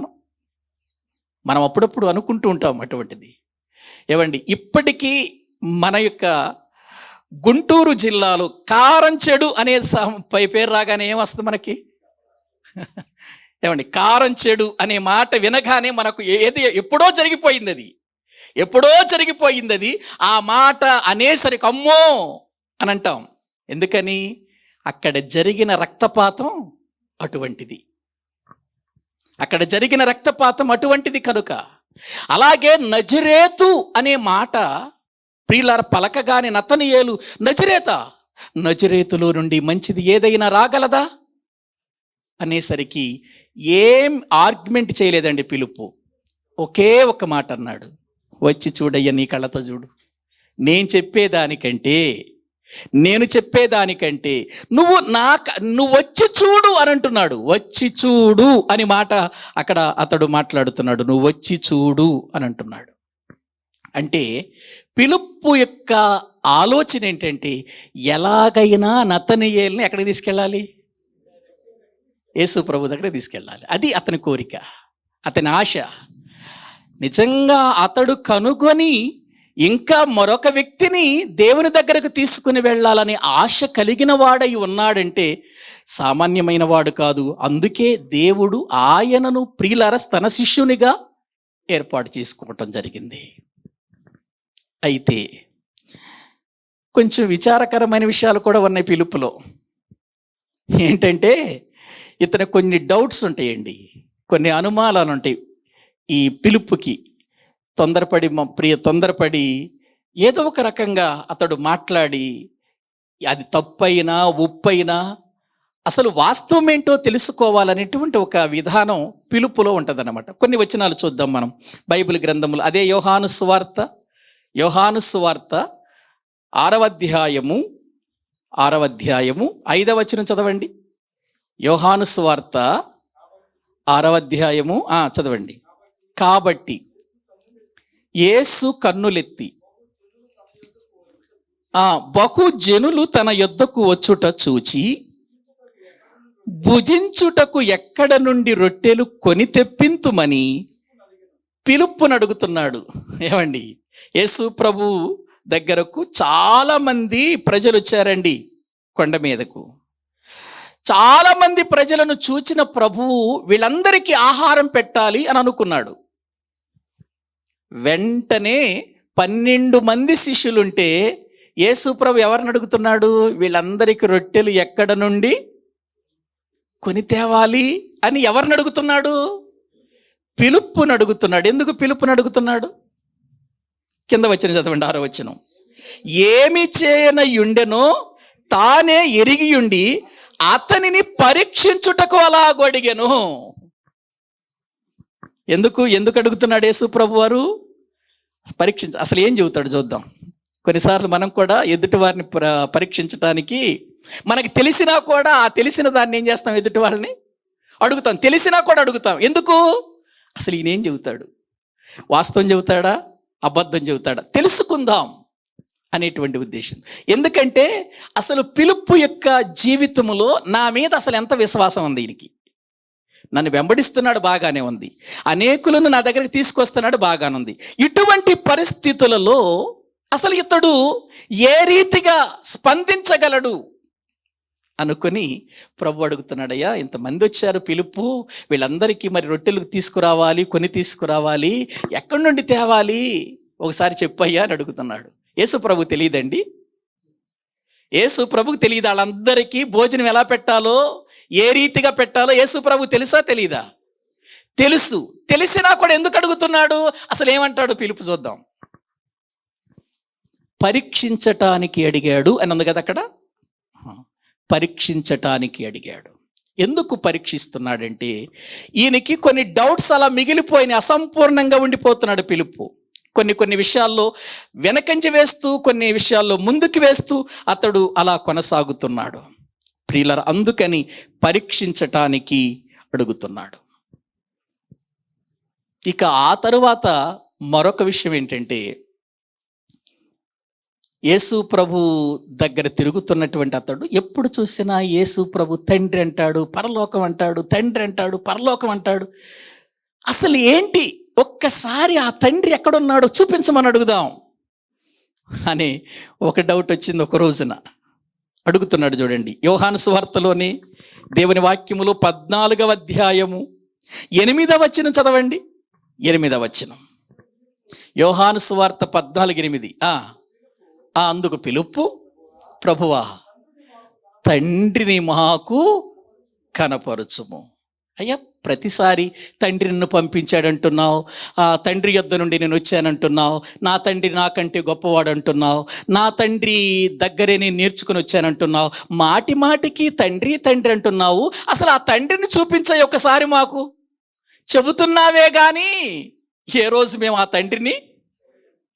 మనం అప్పుడప్పుడు అనుకుంటూ ఉంటాం అటువంటిది. ఏవండి, ఇప్పటికీ మన యొక్క గుంటూరు జిల్లాలో కారంచెడు అనే పేరు రాగానే ఏమొస్తుంది మనకి? ఏమండి, కారంచెడు అనే మాట వినగానే మనకు ఎప్పుడో జరిగిపోయింది అది. ఆ మాట అనేసరికి అమ్మో అని అంటాం. ఎందుకని? అక్కడ జరిగిన రక్తపాతం అటువంటిది కనుక. అలాగే నజరేతు అనే మాట ప్రియులార పలకగానే నతనయేలు నజరేతులో నుండి మంచిది ఏదైనా రాగలదా అనేసరికి ఏం ఆర్గ్యుమెంట్ చేయలేదండి పిలుపు. ఒకే ఒక మాట అన్నాడు, వచ్చి చూడయ్య, నీ కళ్ళతో చూడు. నేను చెప్పేదానికంటే నువ్వు వచ్చి చూడు అని అంటున్నాడు. వచ్చి చూడు అని మాట అక్కడ అతడు మాట్లాడుతున్నాడు. నువ్వు వచ్చి చూడు అని అంటున్నాడు. అంటే పిలుపు యొక్క ఆలోచన ఏంటంటే, ఎలాగైనా నతనయేలుని ఎక్కడికి తీసుకెళ్ళాలి? యేసు ప్రభు దగ్గర తీసుకెళ్ళాలి. అది అతని కోరిక, అతని ఆశ. నిజంగా అతడు కనుగొని ఇంకా మరొక వ్యక్తిని దేవుని దగ్గరకు తీసుకుని వెళ్ళాలని ఆశ కలిగిన వాడై ఉన్నాడంటే సామాన్యమైన వాడు కాదు. అందుకే దేవుడు ఆయనను ప్రియులార తన శిష్యునిగా ఏర్పాటు చేసుకోవటం జరిగింది. అయితే కొంచెం విచారకరమైన విషయాలు కూడా ఉన్నాయి పిలుపులో. ఏంటంటే, ఇతను కొన్ని డౌట్స్ ఉంటాయండి, కొన్ని అనుమానాలు ఉంటాయి. ఈ పిలుపుకి తొందరపడి ఏదో ఒక రకంగా అతడు మాట్లాడి, అది తప్పైనా ఒప్పైనా అసలు వాస్తవం ఏంటో తెలుసుకోవాలనేటువంటి ఒక విధానం పిలుపులో ఉంటుందన్నమాట. కొన్ని వచనాలు చూద్దాం మనం బైబిల్ గ్రంథములు. అదే యోహాను సువార్త 6వ అధ్యాయము 5వ వచనం చదవండి. యోహాను సువార్త 6వ అధ్యాయము చదవండి. కాబట్టి యేసు కన్నులెత్తి బహుజనులు తన యొద్దకు వచ్చుట చూచి భుజించుటకు ఎక్కడ నుండి రొట్టెలు కొని తెప్పింతుమని పిలుపుని అడుగుతున్నాడు. ఏమండి, యేసు ప్రభు దగ్గరకు చాలా మంది ప్రజలు వచ్చారండి. కొండ మీదకు చాలా మంది ప్రజలను చూచిన ప్రభువు వీళ్ళందరికీ ఆహారం పెట్టాలి అని అనుకున్నాడు. వెంటనే 12 మంది శిష్యులుంటే యేసు ప్రభు ఎవరిని అడుగుతున్నాడు? వీళ్ళందరికీ రొట్టెలు ఎక్కడ నుండి కొని తేవాలి అని ఎవరిని అడుగుతున్నాడు? పిలుపుని అడుగుతున్నాడు. ఎందుకు పిలుపుని అడుగుతున్నాడు? కింద వచ్చిన చదవండి, 6వ వచనం. ఏమి చేయనయుండెనో తానే ఎరిగియుండి అతనిని పరీక్షించుటకు అలాగ అడిగెను. ఎందుకు అడుగుతున్నాడు యేసు ప్రభు వారు? అసలు ఏం చెబుతాడు చూద్దాం. కొన్నిసార్లు మనం కూడా ఎదుటి వారిని పరీక్షించడానికి మనకి తెలిసినా కూడా ఆ తెలిసిన దాన్ని ఏం చేస్తాం? ఎదుటి వాళ్ళని అడుగుతాం. తెలిసినా కూడా అడుగుతాం. ఎందుకు? అసలు ఈయనేం చెబుతాడు? వాస్తవం చెబుతాడా, అబద్ధం చెబుతాడా, తెలుసుకుందాం అనేటువంటి ఉద్దేశం. ఎందుకంటే అసలు పిలుపు యొక్క జీవితంలో నా మీద అసలు ఎంత విశ్వాసం ఉంది ఈయనకి. నన్ను వెంబడిస్తున్నాడు, బాగానే ఉంది. అనేకులను నా దగ్గరికి తీసుకొస్తున్నాడు, బాగానే ఉంది. ఇటువంటి పరిస్థితులలో అసలు ఇతడు ఏ రీతిగా స్పందించగలడు అనుకొని ప్రభు అడుగుతున్నాడయ్యా, ఇంతమంది వచ్చారు పిలుపు, వీళ్ళందరికీ మరి రొట్టెలు కొని తీసుకురావాలి, ఎక్కడి నుండి తేవాలి ఒకసారి చెప్పయ్యా అని అడుగుతున్నాడు. యేసు ప్రభు తెలియదండి? యేసు ప్రభుకు తెలియదు వాళ్ళందరికీ భోజనం ఎలా పెట్టాలో, ఏ రీతిగా పెట్టాలో యేసు ప్రభు తెలుసా తెలీదా? తెలుసు. తెలిసినా కూడా ఎందుకు అడుగుతున్నాడు? అసలు ఏమంటాడు పిలుపు చూద్దాం. పరీక్షించటానికి అడిగాడు అని ఉంది కదా అక్కడ. పరీక్షించటానికి అడిగాడు. ఎందుకు పరీక్షిస్తున్నాడంటే ఈయనకి కొన్ని డౌట్స్ అలా మిగిలిపోయిన అసంపూర్ణంగా ఉండిపోతున్నాడు పిలుపు. కొన్ని విషయాల్లో వెనకంజ వేస్తూ, కొన్ని విషయాల్లో ముందుకు వేస్తూ అతడు అలా కొనసాగుతున్నాడు ప్రియులారా. అందుకని పరీక్షించటానికి అడుగుతున్నాడు. ఇక ఆ తరువాత మరొక విషయం ఏంటంటే, యేసు ప్రభు దగ్గర తిరుగుతున్నటువంటి అతడు ఎప్పుడు చూసినా యేసు ప్రభు తండ్రి అంటాడు, పరలోకం అంటాడు, తండ్రి అంటాడు, పరలోకం అంటాడు. అసలు ఏంటి? ఒక్క ఒక్కసారి ఆ తండ్రి ఎక్కడున్నాడో చూపించమని అడుగుదాం అని ఒక డౌట్ వచ్చింది. ఒక రోజున అడుగుతున్నాడు. చూడండి, యోహాను సువార్తలోని దేవుని వాక్యములో 14వ అధ్యాయము 8వ వచనం చదవండి. 8వ వచనం, యోహాను సువార్త 14:8. అందుకు పిలుపు, ప్రభువా తండ్రిని మాకు కనపరచుము. అయ్యా, ప్రతిసారి తండ్రి నిన్ను పంపించాడంటున్నావు, తండ్రి యొద్ద నుండి నేను వచ్చానంటున్నావు, నా తండ్రి నాకంటే గొప్పవాడు అంటున్నావు, నా తండ్రి దగ్గరే నేను నేర్చుకుని వచ్చానంటున్నావు, మాటి మాటికి తండ్రి తండ్రి అంటున్నావు. అసలు ఆ తండ్రిని చూపించాయి ఒకసారి మాకు. చెబుతున్నావే కానీ ఏ రోజు మేము ఆ తండ్రిని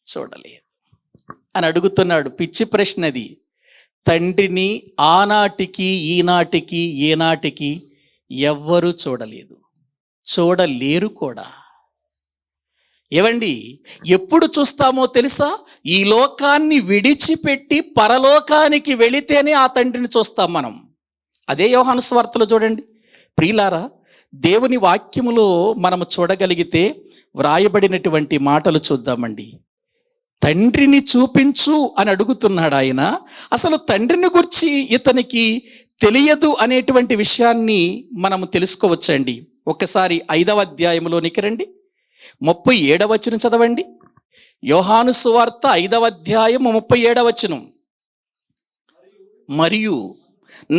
చూడలేదు అని అడుగుతున్నాడు. పిచ్చి ప్రశ్న అది. తండ్రిని ఆనాటికి ఈనాటికి ఏనాటికి ఎవ్వరూ చూడలేదు, చూడలేరు కూడా. ఏవండి, ఎప్పుడు చూస్తామో తెలుసా? ఈ లోకాన్ని విడిచిపెట్టి పరలోకానికి వెళితేనే ఆ తండ్రిని చూస్తాం మనం. అదే యోహాను సువార్తలో చూడండి ప్రియులారా, దేవుని వాక్యములో మనము చూడగలిగితే వ్రాయబడినటువంటి మాటలు చూద్దామండి. తండ్రిని చూపించు అని అడుగుతున్నాడు ఆయన. అసలు తండ్రిని గురించి ఇతనికి తెలియదు అనేటువంటి విషయాన్ని మనము తెలుసుకోవచ్చండి. ఒక్కసారి 5వ అధ్యాయంలోనికి రండి, 37వ వచనం చదవండి. యోహాను సువార్త 5వ అధ్యాయం 37వ వచనం. మరియు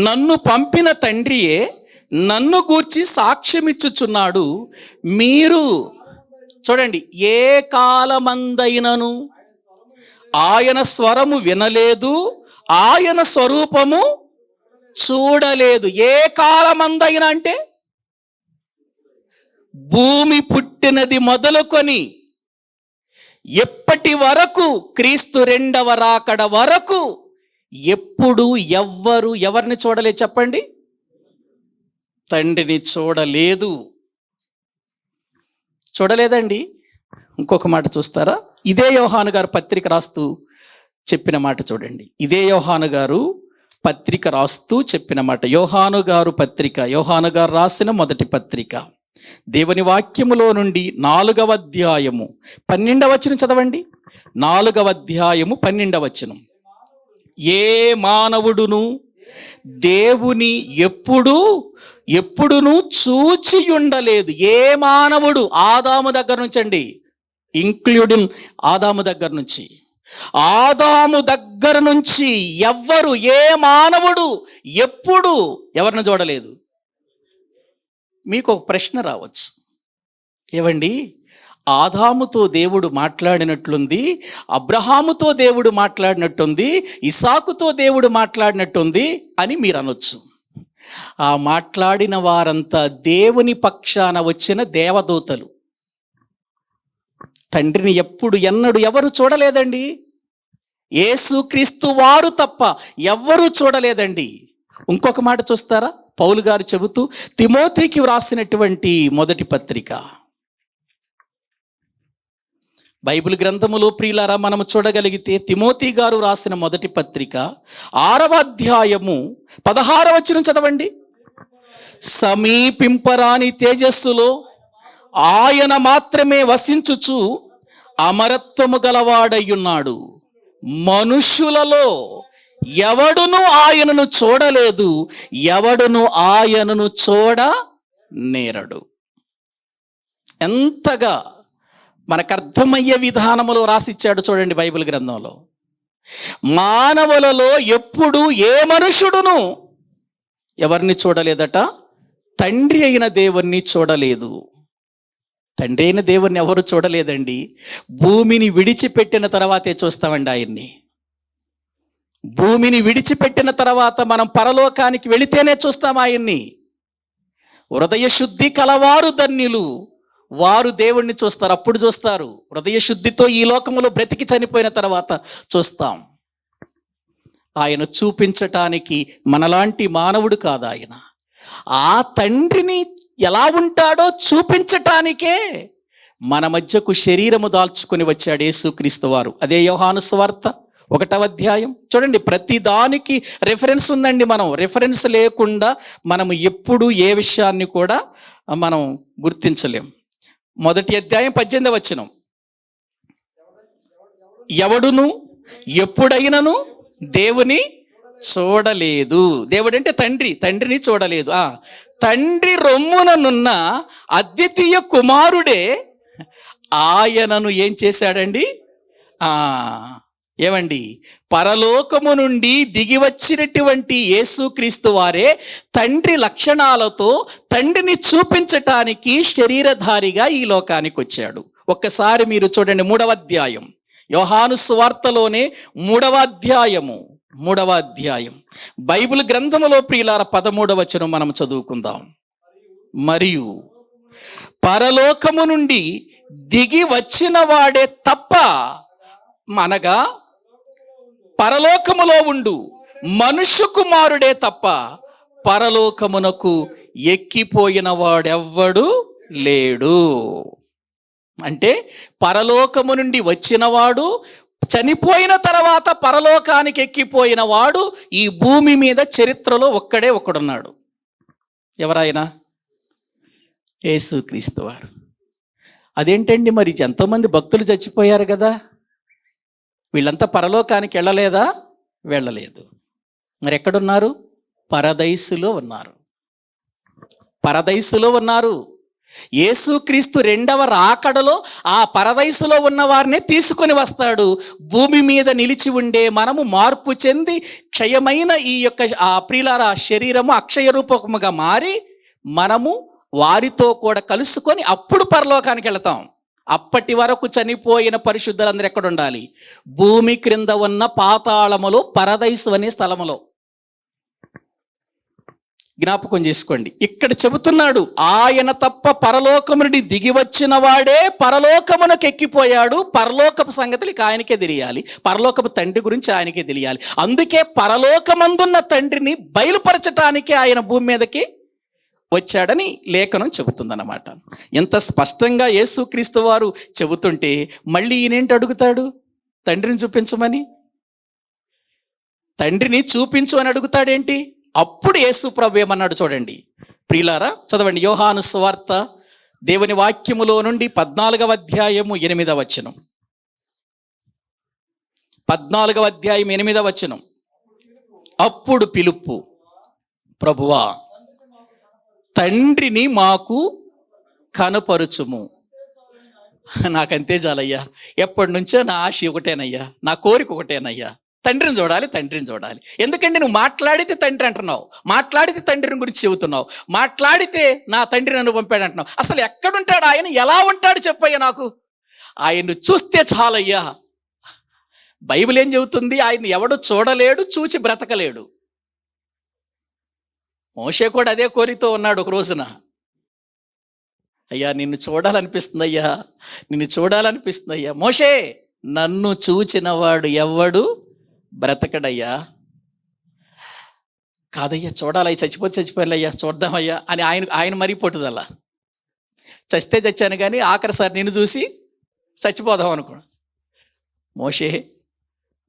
నన్ను పంపిన తండ్రియే నన్ను గూర్చి సాక్ష్యమిచ్చుచున్నాడు. మీరు చూడండి, ఏ కాలమందైనను ఆయన స్వరము వినలేదు, ఆయన స్వరూపము చూడలేదు. ఏ కాలమందైనా అంటే భూమి పుట్టినది మొదలుకొని ఎప్పటి వరకు, క్రీస్తు 2వ రాకడ వరకు ఎప్పుడు ఎవరిని చూడలేదు చెప్పండి? తండ్రిని చూడలేదండి. ఇంకొక మాట చూస్తారా? ఇదే యోహాను గారు పత్రిక రాస్తూ చెప్పిన మాట చూడండి. ఇదే యోహాను గారు పత్రిక రాస్తూ చెప్పిన మాట. యోహాను గారు రాసిన మొదటి పత్రిక, దేవుని వాక్యములో నుండి 4వ అధ్యాయము 12వ వచనం చదవండి. 4వ అధ్యాయము 12వ వచనం. ఏ మానవుడును దేవుని ఎప్పుడును చూచి ఉండలేదు. ఏ మానవుడు, ఆదాము దగ్గర నుంచి అండి, ఇంక్లూడింగ్ ఆదాము దగ్గర నుంచి, ఆదాము దగ్గర నుంచి ఏ మానవుడు ఎప్పుడు ఎవరిని చూడలేదు. మీకు ఒక ప్రశ్న రావచ్చు, ఏవండి, ఆదాముతో దేవుడు మాట్లాడినట్లుంది, అబ్రహాముతో దేవుడు మాట్లాడినట్టుంది, ఇసాకుతో దేవుడు మాట్లాడినట్టుంది అని మీరు అనొచ్చు. ఆ మాట్లాడిన వారంతా దేవుని పక్షాన వచ్చిన దేవదూతలు. తండ్రిని ఎన్నడూ ఎవరు చూడలేదండి. యేసుక్రీస్తు వారు తప్ప ఎవ్వరూ చూడలేదండి. ఇంకొక మాట చూస్తారా? పౌలు గారు చెబుతూ తిమోతికి వ్రాసినటువంటి మొదటి పత్రిక, బైబిల్ గ్రంథములో ప్రియులారా మనము చూడగలిగితే తిమోతి గారు రాసిన మొదటి పత్రిక 6వ అధ్యాయము 16వ వచనం చదవండి. సమీపింపరాని తేజస్సులో ఆయన మాత్రమే వసించుచు అమరత్వము గలవాడయ్యున్నాడు. మనుష్యులలో ఎవడును ఆయనను చూడలేదు, ఎవడును ఆయనను చూడనేరడు. ఎంతగా మనకు అర్థమయ్యే విధానములో రాసిచ్చాడు చూడండి బైబిల్ గ్రంథంలో. మానవులలో ఎప్పుడు ఏ మనుషుడును ఎవరిని చూడలేదట? తండ్రి అయిన దేవుణ్ణి చూడలేదు. తండ్రి అయిన దేవుణ్ణి ఎవరు చూడలేదండి. భూమిని విడిచిపెట్టిన తర్వాతే చూస్తామండి ఆయన్ని. భూమిని విడిచిపెట్టిన తర్వాత మనం పరలోకానికి వెళితేనే చూస్తాం ఆయన్ని. హృదయ శుద్ధి కలవారు ధన్యులు, వారు దేవుణ్ణి చూస్తారు. అప్పుడు చూస్తారు. హృదయ శుద్ధితో ఈ లోకములో బ్రతికి చనిపోయిన తర్వాత చూస్తాం. ఆయన చూపించటానికి మనలాంటి మానవుడు కాదు ఆయన. ఆ తండ్రిని ఎలా ఉంటాడో చూపించటానికే మన మధ్యకు శరీరము దాల్చుకుని వచ్చాడు యేసుక్రీస్తు వారు. అదే యోహాను సువార్త 1వ అధ్యాయం చూడండి. ప్రతి దానికి రెఫరెన్స్ ఉందండి. మనం రెఫరెన్స్ లేకుండా మనము ఎప్పుడు ఏ విషయాన్ని కూడా మనం గుర్తించలేం. మొదటి అధ్యాయం 18వ వచనం. ఎవడును ఎప్పుడైనను దేవుని చూడలేదు. దేవుడు అంటే తండ్రి, తండ్రిని చూడలేదు. తండ్రి రొమ్ముననున్న అద్వితీయ కుమారుడే ఆయనను ఏం చేశాడండి? ఏమండి, పరలోకము నుండి దిగి వచ్చినటువంటి యేసుక్రీస్తు వారే తండ్రి లక్షణాలతో తండ్రిని చూపించటానికి శరీరధారిగా ఈ లోకానికి వచ్చాడు. ఒక్కసారి మీరు చూడండి, 3వ అధ్యాయం, యోహాను సువార్తలోనే 3వ అధ్యాయం బైబిల్ గ్రంథములో ప్రియులార 13వ వచనం మనం చదువుకుందాం. మరియు పరలోకము నుండి దిగి వచ్చిన వాడే తప్ప, అనగా పరలోకములో ఉండు మనుష్య కుమారుడే తప్ప పరలోకమునకు ఎక్కిపోయిన వాడెవ్వడు లేడు. అంటే పరలోకము నుండి వచ్చినవాడు, చనిపోయిన తర్వాత పరలోకానికి ఎక్కిపోయిన వాడు ఈ భూమి మీద చరిత్రలో ఒక్కడున్నాడు. ఎవరాయన? యేసుక్రీస్తు వారు. అదేంటండి, మరి ఎంతోమంది భక్తులు చచ్చిపోయారు కదా, వీళ్ళంతా పరలోకానికి వెళ్ళలేదా? వెళ్ళలేదు. మరి ఎక్కడున్నారు? పరదైసులో ఉన్నారు. యేసుక్రీస్తు 2వ రాకడలో ఆ పరదైసులో ఉన్న వారిని తీసుకొని వస్తాడు. భూమి మీద నిలిచి ఉండే మనము మార్పు చెంది క్షయమైన ఈ యొక్క ప్రియులారా శరీరము అక్షయ రూపముగా మారి మనము వారితో కూడా కలుసుకొని అప్పుడు పరలోకానికి వెళతాం. అప్పటి వరకు చనిపోయిన పరిశుద్ధులందరూ ఎక్కడ ఉండాలి? భూమి క్రింద ఉన్న పాతాళములో పరదైసు అనే స్థలములో. జ్ఞాపకం చేసుకోండి, ఇక్కడ చెబుతున్నాడు, ఆయన తప్ప పరలోకము నుండి దిగి వచ్చిన వాడే పరలోకమునకు ఎక్కిపోయాడు. పరలోకపు సంగతులు ఆయనకే తెలియాలి, పరలోకపు తండ్రి గురించి ఆయనకే తెలియాలి. అందుకే పరలోకమందున్న తండ్రిని బయలుపరచటానికి ఆయన భూమి మీదకి వచ్చాడని లేఖనం చెబుతుందన్నమాట. ఎంత స్పష్టంగా యేసుక్రీస్తు వారు చెబుతుంటే మళ్ళీ ఈయనేంటి అడుగుతాడు? తండ్రిని చూపించమని. తండ్రిని చూపించు అని అడుగుతాడేంటి? అప్పుడు యేసు ప్రభు ఏమన్నాడు చూడండి ప్రియులారా, చదవండి. యోహాను సువార్త దేవుని వాక్యములో నుండి 14వ అధ్యాయము 8వ వచనం. 14వ అధ్యాయం 8వ వచనం. అప్పుడు పిలుపు, ప్రభువా తండ్రిని మాకు కనపరుచుము. నాకంతే చాలయ్యా, ఎప్పటి నుంచో నా ఆశ ఒకటేనయ్యా, నా కోరిక ఒకటేనయ్యా, తండ్రిని చూడాలి. ఎందుకంటే నువ్వు మాట్లాడితే తండ్రి అంటున్నావు, మాట్లాడితే తండ్రిని గురించి చెబుతున్నావు, మాట్లాడితే నా తండ్రి నన్ను పంపాడు అంటున్నావు. అసలు ఎక్కడుంటాడు ఆయన? ఎలా ఉంటాడు చెప్పయ్యా నాకు. ఆయన్ను చూస్తే చాలయ్యా. బైబిల్ ఏం చెబుతుంది? ఆయన ఎవడు చూడలేడు, చూచి బ్రతకలేడు. మోషే కూడా అదే కోరికతో ఉన్నాడు. ఒక రోజున, అయ్యా నిన్ను చూడాలనిపిస్తుందయ్యా. మోషే, నన్ను చూచినవాడు ఎవ్వడు బ్రతకడయ్యా. కాదయ్యా చూడాలయ్యా, చచ్చిపోయాలయ్యా, చూద్దామయ్యా అని ఆయన మరీ పట్టుదల. చస్తే చచ్చాను కానీ ఆఖరిసారి నిన్ను చూసి చచ్చిపోదాం అనుకున్నా. మోషే,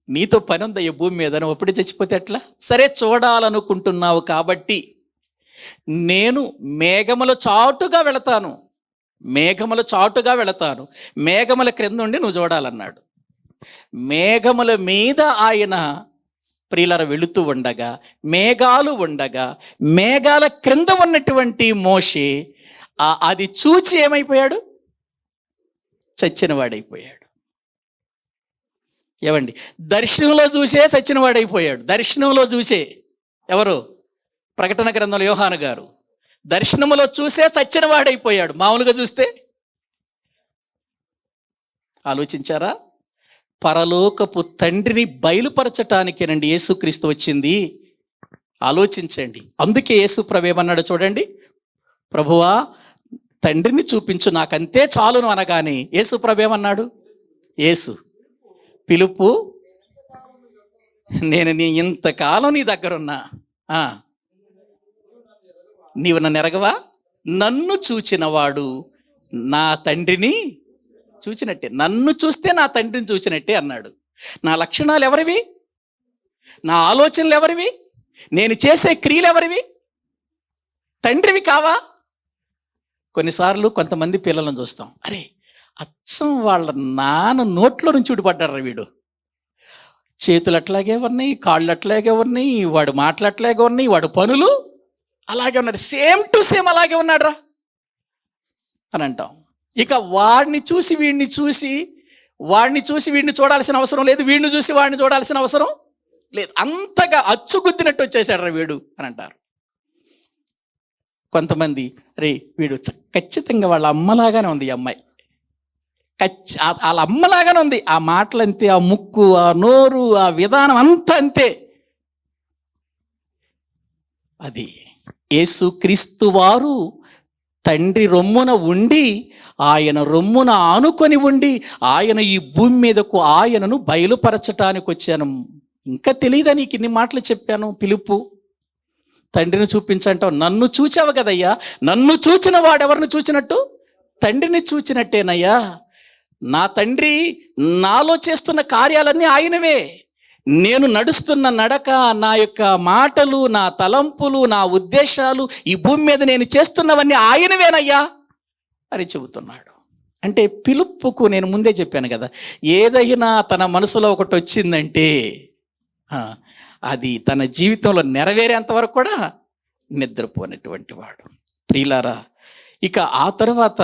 నీతో పని ఉందయ్యా భూమి మీద, నువ్వు అప్పుడే చచ్చిపోతే ఎట్లా? సరే చూడాలనుకుంటున్నావు కాబట్టి నేను మేఘముల చాటుగా వెళతాను, మేఘముల క్రింద ఉండి నువ్వు చూడాలన్నాడు. మేఘముల మీద ఆయన ప్రియులర వెళుతూ ఉండగా, మేఘాలు ఉండగా, మేఘాల క్రింద ఉన్నటువంటి మోషే అది చూచి ఏమైపోయాడు? చచ్చినవాడైపోయాడు. ఏమండి, దర్శనంలో చూసే చచ్చినవాడైపోయాడు. దర్శనంలో చూసే ఎవరు? ప్రకటన గ్రంథంలో యోహాను గారు. దర్శనములో చూసే చచ్చినవాడైపోయాడు. మామూలుగా చూస్తే ఆలోచించారా? పరలోకపు తండ్రిని బయలుపరచటానికేనండి యేసుక్రీస్తు వచ్చింది. ఆలోచించండి. అందుకే యేసు ప్రభు ఏమన్నాడు చూడండి, ప్రభువా తండ్రిని చూపించు, నాకంతే చాలును అనగానే యేసు ప్రభు ఏమన్నాడు? పిలుపు, నేను ఇంతకాలం నీ దగ్గరున్నా, నీవు నన్ను ఎరగవా? నన్ను చూచినవాడు నా తండ్రిని చూచినట్టే. నన్ను చూస్తే నా తండ్రిని చూచినట్టే అన్నాడు. నా లక్షణాలు ఎవరివి? నా ఆలోచనలు ఎవరివి? నేను చేసే క్రియలు ఎవరివి? తండ్రివి కావా? కొన్నిసార్లు కొంతమంది పిల్లలను చూస్తాం, అరే అచ్చం వాళ్ళ నాన్న నోట్లో నుంచి ఊడిపడ్డారు వీడు, చేతులు అట్లాగే ఉన్నాయి, కాళ్ళు అట్లాగే ఉన్నాయి, వాడు మాటలు అట్లాగే ఉన్నాయి, వాడు పనులు అలాగే ఉన్నారు, సేమ్ టు సేమ్ అలాగే ఉన్నాడు రా అని అంటాం. ఇక వాడిని చూసి వీడిని చూడాల్సిన అవసరం లేదు, వీడిని చూసి వాడిని చూడాల్సిన అవసరం లేదు, అంతగా అచ్చుగుద్దినట్టు వచ్చేసాడు రా వీడు అని అంటారు. కొంతమంది, రే వీడు ఖచ్చితంగా వాళ్ళ అమ్మలాగానే ఉంది ఈ అమ్మాయి, వాళ్ళ అమ్మలాగానే ఉంది, ఆ మాటలు అంతే, ఆ ముక్కు, ఆ నోరు, ఆ విధానం అంతా అంతే. అది యేసుక్రీస్తు వారు తండ్రి రొమ్మున ఉండి, ఆయన రొమ్మున ఆనుకొని ఉండి, ఆయన ఈ భూమి మీదకు ఆయనను బయలుపరచటానికి వచ్చాను. ఇంకా తెలియదా నీకు ఇన్ని మాటలు చెప్పాను? పిలుపు, తండ్రిని చూపించంటావు, నన్ను చూచావు కదయ్యా, నన్ను చూచిన వాడెవరిని చూచినట్టు? తండ్రిని చూచినట్టేనయ్యా. నా తండ్రి నాలో చేస్తున్న కార్యాలన్నీ ఆయనవే, నేను నడుస్తున్న నడక, నా యొక్క మాటలు, నా తలంపులు, నా ఉద్దేశాలు, ఈ భూమి మీద నేను చేస్తున్నవన్నీ ఆయనవేనయ్యా అని చెబుతున్నాడు. అంటే పిలుపుకు నేను ముందే చెప్పాను కదా, ఏదైనా తన మనసులో ఒకటి వచ్చిందంటే అది తన జీవితంలో నెరవేరేంత వరకు కూడా నిద్రపోయినటువంటి వాడు. ప్రియులారా, ఇక ఆ తర్వాత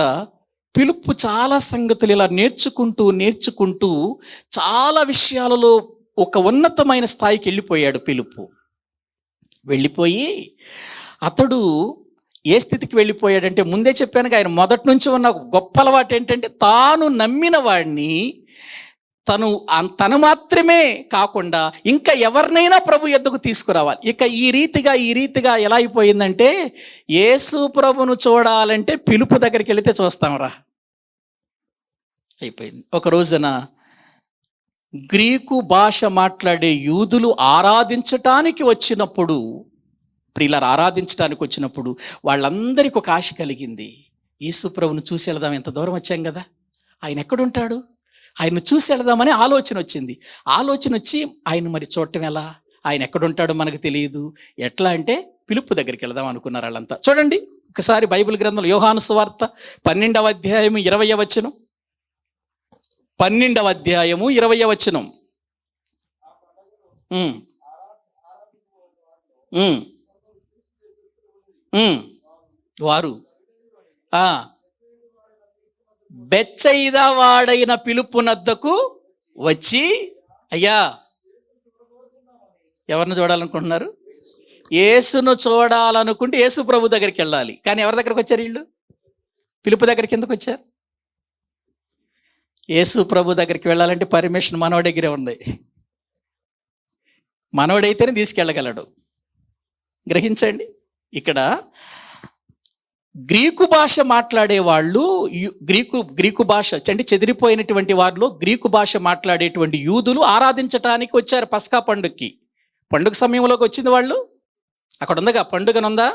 పిలుపు చాలా సంగతులు ఇలా నేర్చుకుంటూ చాలా విషయాలలో ఒక ఉన్నతమైన స్థాయికి వెళ్ళిపోయాడు. పిలుపు వెళ్ళిపోయి అతడు ఏ స్థితికి వెళ్ళిపోయాడంటే, ముందే చెప్పానుగా, ఆయన మొదటి నుంచి ఉన్న గొప్ప అలవాటు ఏంటంటే, తాను నమ్మిన వాడిని తను మాత్రమే కాకుండా ఇంకా ఎవరినైనా ప్రభు యొద్దకు తీసుకురావాలి. ఇక ఈ రీతిగా ఎలా అయిపోయిందంటే, యేసు ప్రభును చూడాలంటే పిలుపు దగ్గరికి వెళితే చూస్తాంరా అయిపోయింది. ఒక రోజున గ్రీకు భాష మాట్లాడే యూదులు ఆరాధించటానికి వచ్చినప్పుడు, వాళ్ళందరికీ ఒక ఆశ కలిగింది. యేసు ప్రభును చూసి వెళదాం, ఎంత దూరం వచ్చాం కదా, ఆయన ఎక్కడుంటాడు, ఆయన్ని చూసి వెళదామని ఆలోచన వచ్చి ఆయన మరి చూడటం ఎలా, ఆయన ఎక్కడుంటాడో మనకు తెలియదు, ఎట్లా అంటే పిలుపు దగ్గరికి వెళదాం అనుకున్నారు వాళ్ళంతా. చూడండి ఒకసారి బైబిల్ గ్రంథంలో యోహాను సువార్త 12వ అధ్యాయము 20వ వచనం. 12వ అధ్యాయము 20వ వచనం. వారు బెత్సయిదా వాడైన పిలుపునద్దకు వచ్చి, అయ్యా ఎవరిని చూడాలనుకుంటున్నారు? యేసును చూడాలనుకుంటే యేసు ప్రభు దగ్గరికి వెళ్ళాలి. కానీ ఎవరి దగ్గరకు వచ్చారు వీళ్ళు? పిలుపు దగ్గరికి ఎందుకు వచ్చారు? యేసు ప్రభు దగ్గరికి వెళ్ళాలంటే పర్మిషన్ మనోడి దగ్గరే ఉంది, మనోడైతేనే తీసుకెళ్ళగలడు. గ్రహించండి, ఇక్కడ గ్రీకు భాష మాట్లాడే వాళ్ళు, గ్రీకు భాష అంటే చెదిరిపోయినటువంటి వారిలో గ్రీకు భాష మాట్లాడేటువంటి యూదులు ఆరాధించటానికి వచ్చారు పస్కా పండుగకి. పండుగ సమయంలోకి వచ్చింది వాళ్ళు. అక్కడ ఉందిగా పండుగనుందా,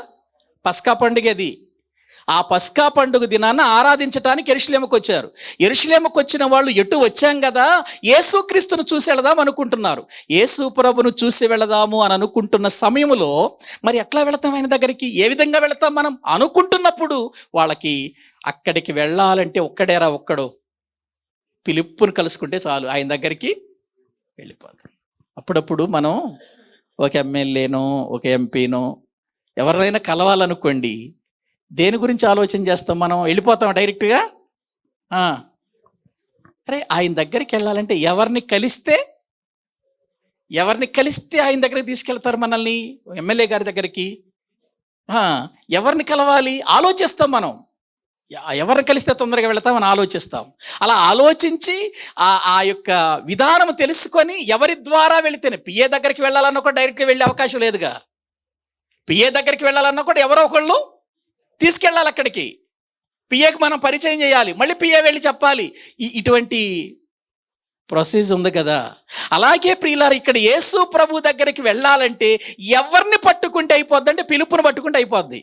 పస్కా పండుగ అది. ఆ పస్కా పండుగ దినాన్న ఆరాధించటానికి యెరూషలేముకు వచ్చారు. యెరూషలేముకు వచ్చిన వాళ్ళు ఎటు వచ్చాం కదా, యేసుక్రీస్తును చూసి వెళదాం అనుకుంటున్నారు. యేసు ప్రభును చూసి వెళదాము అని అనుకుంటున్న సమయంలో మరి ఎట్లా వెళతాం ఆయన దగ్గరికి, ఏ విధంగా వెళతాం మనం అనుకుంటున్నప్పుడు, వాళ్ళకి అక్కడికి వెళ్ళాలంటే ఒక్కడో పిలుపుని కలుసుకుంటే చాలు, ఆయన దగ్గరికి వెళ్ళిపోతాం. అప్పుడప్పుడు మనం ఒక ఎమ్మెల్యేనో ఒక ఎంపీనో ఎవరినైనా కలవాలనుకోండి, దేని గురించి ఆలోచన చేస్తాం మనం? వెళ్ళిపోతాం డైరెక్ట్గా. అరే ఆయన దగ్గరికి వెళ్ళాలంటే ఎవరిని కలిస్తే ఆయన దగ్గరికి తీసుకెళ్తారు మనల్ని? ఎమ్మెల్యే గారి దగ్గరికి ఎవరిని కలవాలి ఆలోచిస్తాం మనం. ఎవరిని కలిస్తే తొందరగా వెళతామని ఆలోచిస్తాం. అలా ఆలోచించి ఆ యొక్క విధానం తెలుసుకొని ఎవరి ద్వారా వెళితేనే, పిఏ దగ్గరికి వెళ్ళాలన్నా కూడా డైరెక్ట్గా వెళ్ళే అవకాశం లేదుగా. పిఏ దగ్గరికి వెళ్ళాలన్నా కూడా ఎవరో ఒకళ్ళు తీసుకెళ్ళాలి అక్కడికి. పిఏకి మనం పరిచయం చేయాలి, మళ్ళీ పిఏ వెళ్ళి చెప్పాలి. ఇటువంటి ప్రొసీజర్ ఉంది కదా. అలాగే ప్రియులారా, ఇక్కడ యేసు ప్రభు దగ్గరికి వెళ్ళాలంటే ఎవరిని పట్టుకుంటే అయిపోద్ది అంటే పిలుపుని పట్టుకుంటే అయిపోద్ది.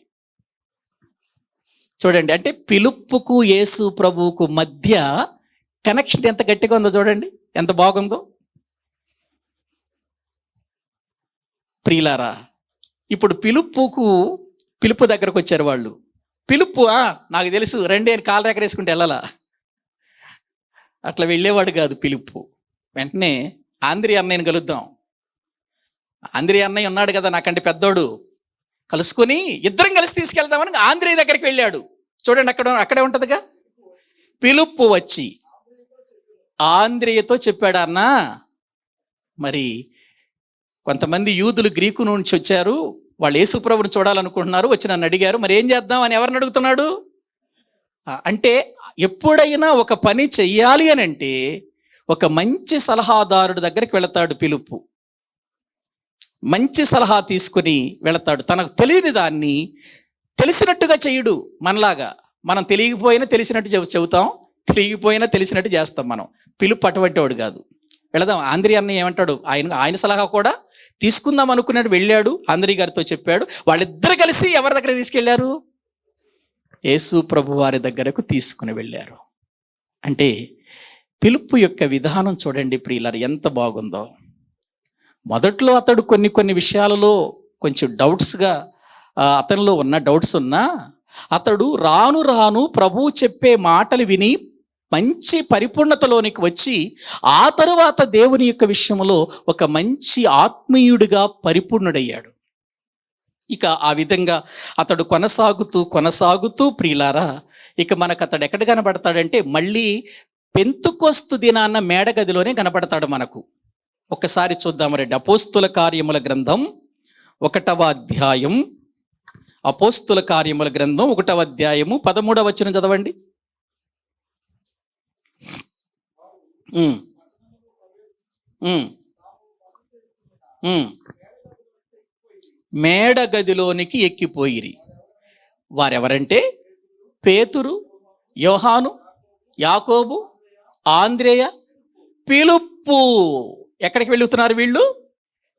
చూడండి, అంటే పిలుపుకు యేసు ప్రభువుకు మధ్య కనెక్షన్ ఎంత గట్టిగా ఉందో చూడండి, ఎంత బాగుందో. ప్రియులారా, ఇప్పుడు పిలుపు దగ్గరకు వచ్చారు వాళ్ళు. పిలుపు నాకు తెలుసు రండి అని కాలు ఎగరేసుకుంటే వెళ్ళాలా, అట్లా వెళ్ళేవాడు కాదు పిలుపు. వెంటనే ఆంధ్రీ అన్నయ్యని కలుద్దాం, ఆంధ్రీ అన్నయ్య ఉన్నాడు కదా నాకంటే పెద్దోడు, కలుసుకొని ఇద్దరం కలిసి తీసుకెళ్దామని ఆంధ్రీ దగ్గరికి వెళ్ళాడు. చూడండి అక్కడే ఉంటుందిగా. పిలుపు వచ్చి ఆంద్రియతో చెప్పాడు, అన్న మరి కొంతమంది యూదులు గ్రీకు నుంచి వచ్చారు, వాళ్ళు యేసుప్రభుని చూడాలనుకుంటున్నారు, వచ్చి నన్ను అడిగారు, మరి ఏం చేద్దాం అని ఎవరిని అడుగుతున్నాడు. అంటే ఎప్పుడైనా ఒక పని చెయ్యాలి అని అంటే ఒక మంచి సలహాదారుడి దగ్గరికి వెళతాడు పిలుపు. మంచి సలహా తీసుకుని వెళతాడు. తనకు తెలియని దాన్ని తెలిసినట్టుగా చెయ్యడు. మనలాగా మనం తెలియకపోయినా తెలిసినట్టు చెబుతాం, తెలియకపోయినా తెలిసినట్టు చేస్తాం. మనం పిలుపు అటువంటి వాడు కాదు. వెళదాం. ఆంధ్రీ అన్న ఏమంటాడు, ఆయన సలహా కూడా తీసుకుందాం అనుకున్నాడు. వెళ్ళాడు, ఆంధ్రీ గారితో చెప్పాడు. వాళ్ళిద్దరు కలిసి ఎవరి దగ్గర తీసుకెళ్లారు, యేసు ప్రభు వారి దగ్గరకు తీసుకుని వెళ్ళారు. అంటే పిలుపు యొక్క విధానం చూడండి ప్రియులారా, ఎంత బాగుందో. మొదట్లో అతడు కొన్ని విషయాలలో కొంచెం డౌట్స్గా అతనిలో ఉన్న డౌట్స్ ఉన్నా, అతడు రాను రాను ప్రభువు చెప్పే మాటలు విని మంచి పరిపూర్ణతలోనికి వచ్చి ఆ తరువాత దేవుని యొక్క విషయంలో ఒక మంచి ఆత్మీయుడిగా పరిపూర్ణుడయ్యాడు. ఇక ఆ విధంగా అతడు కొనసాగుతూ ప్రియులారా, ఇక మనకు అతడు ఎక్కడ కనబడతాడంటే మళ్ళీ పెంతుకొస్తు దినాన్న మేడగదిలోనే కనబడతాడు మనకు. ఒకసారి చూద్దాము రండి. అపోస్తుల కార్యముల గ్రంథం 1వ అధ్యాయం, అపోస్తుల కార్యముల గ్రంథం 1వ అధ్యాయము 13వ వచనం చదవండి. మేడగదిలోనికి ఎక్కిపోయిరి. వారెవరంటే పేతురు, యోహాను, యాకోబు, ఆంద్రేయ, పిలుపు. ఎక్కడికి వెళుతున్నారు వీళ్ళు?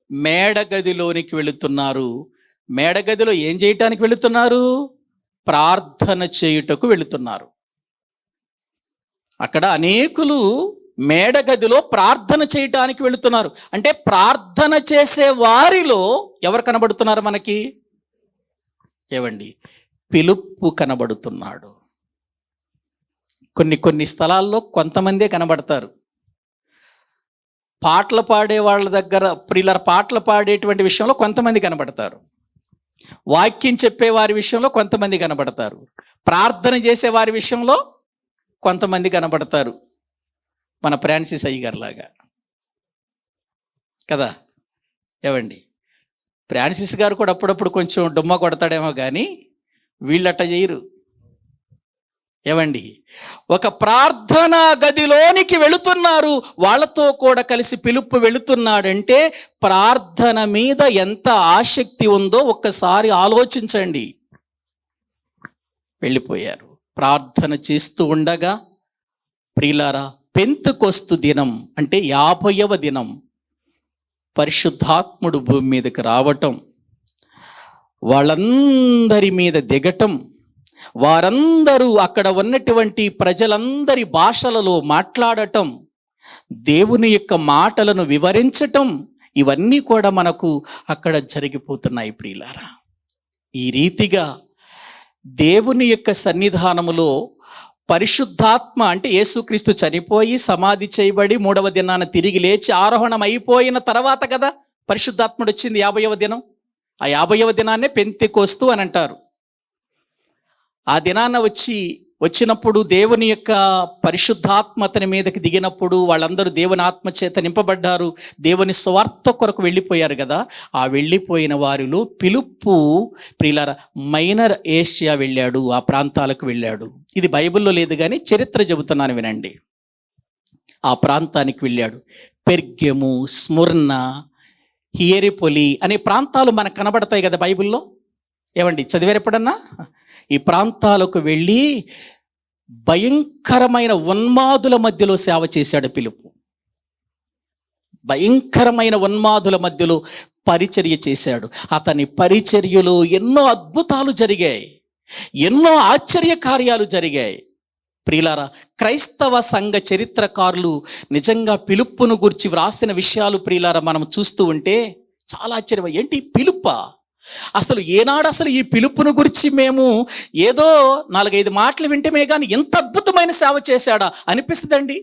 మేడగదిలోనికి వెళుతున్నారు. మేడగదిలో ఏం చేయటానికి వెళుతున్నారు? ప్రార్థన చేయుటకు వెళుతున్నారు. అక్కడ అనేకులు మేడగదిలో ప్రార్థన చేయటానికి వెళుతున్నారు. అంటే ప్రార్థన చేసే వారిలో ఎవరు కనబడుతున్నారు మనకి? ఏవండి, పిలుపు కనబడుతున్నాడు. కొన్ని స్థలాల్లో కొంతమందే కనబడతారు. పాటలు పాడే వాళ్ళ దగ్గర ప్రియుల పాటలు పాడేటువంటి విషయంలో కొంతమంది కనబడతారు. వాక్యం చెప్పే వారి విషయంలో కొంతమంది కనబడతారు. ప్రార్థన చేసే వారి విషయంలో కొంతమంది కనబడతారు. మన ఫ్రాన్సిస్ అయ్యగారు లాగా కదా. ఏవండి, ఫ్రాన్సిస్ గారు కూడా అప్పుడప్పుడు కొంచెం డుమ్మ కొడతాడేమో కానీ వీళ్ళట్ట చేయరు. ఏవండి, ఒక ప్రార్థనా గదిలోనికి వెళుతున్నారు. వాళ్ళతో కూడా కలిసి పిలుపు వెళుతున్నాడంటే ప్రార్థన మీద ఎంత ఆసక్తి ఉందో ఒక్కసారి ఆలోచించండి. వెళ్ళిపోయారు. ప్రార్థన చేస్తూ ఉండగా ప్రియులారా, పెంతెకొస్తు దినం అంటే 50వ దినం, పరిశుద్ధాత్ముడు భూమి మీదకి రావటం, వాళ్ళందరి మీద దిగటం, వారందరూ అక్కడ ఉన్నటువంటి ప్రజలందరి భాషలలో మాట్లాడటం, దేవుని యొక్క మాటలను వివరించటం, ఇవన్నీ కూడా మనకు అక్కడ జరిగిపోతున్నాయి ప్రియులారా. ఈ రీతిగా దేవుని యొక్క సన్నిధానములో పరిశుద్ధాత్మ అంటే యేసుక్రీస్తు చనిపోయి సమాధి చేయబడి 3వ దినాన తిరిగి లేచి ఆరోహణం అయిపోయిన తర్వాత కదా పరిశుద్ధాత్ముడు వచ్చింది 50వ దినం. ఆ 50వ దినాన్నే పెంతెకొస్తు అని అంటారు. ఆ దినాన వచ్చినప్పుడు దేవుని యొక్క పరిశుద్ధాత్మ అతని మీదకి దిగినప్పుడు వాళ్ళందరూ దేవుని ఆత్మ చేత నింపబడ్డారు. దేవుని స్వార్థ కొరకు వెళ్ళిపోయారు కదా. ఆ వెళ్ళిపోయిన వారిలో పిలుపు ప్రియులారా మైనర్ ఏషియా వెళ్ళాడు, ఆ ప్రాంతాలకు వెళ్ళాడు. ఇది బైబిల్లో లేదు కానీ చరిత్ర చెబుతున్నాను వినండి. ఆ ప్రాంతానికి వెళ్ళాడు. పెర్గెము, స్ముర్న, హియెరిపొలి అనే ప్రాంతాలు మనకు కనబడతాయి కదా బైబిల్లో. ఏమండి, చదివారు ఎప్పుడన్నా? ఈ ప్రాంతాలకు వెళ్ళి భయంకరమైన ఉన్మాదుల మధ్యలో సేవ చేశాడు పిలుపు. భయంకరమైన ఉన్మాదుల మధ్యలో పరిచర్య చేశాడు. అతని పరిచర్యలో ఎన్నో అద్భుతాలు జరిగాయి, ఎన్నో ఆశ్చర్య కార్యాలు జరిగాయి. ప్రియులారా, క్రైస్తవ సంఘ చరిత్రకారులు నిజంగా పిలుపును గురించి వ్రాసిన విషయాలు ప్రియులారా మనం చూస్తూ ఉంటే చాలా ఆశ్చర్యం. ఏంటి పిలుప? అసలు ఏనాడు అసలు ఈ పిలుపును గురించి మేము ఏదో 4-5 మాటలు వింటమే కానీ ఎంత అద్భుతమైన సేవ చేశాడా అనిపిస్తుందండి.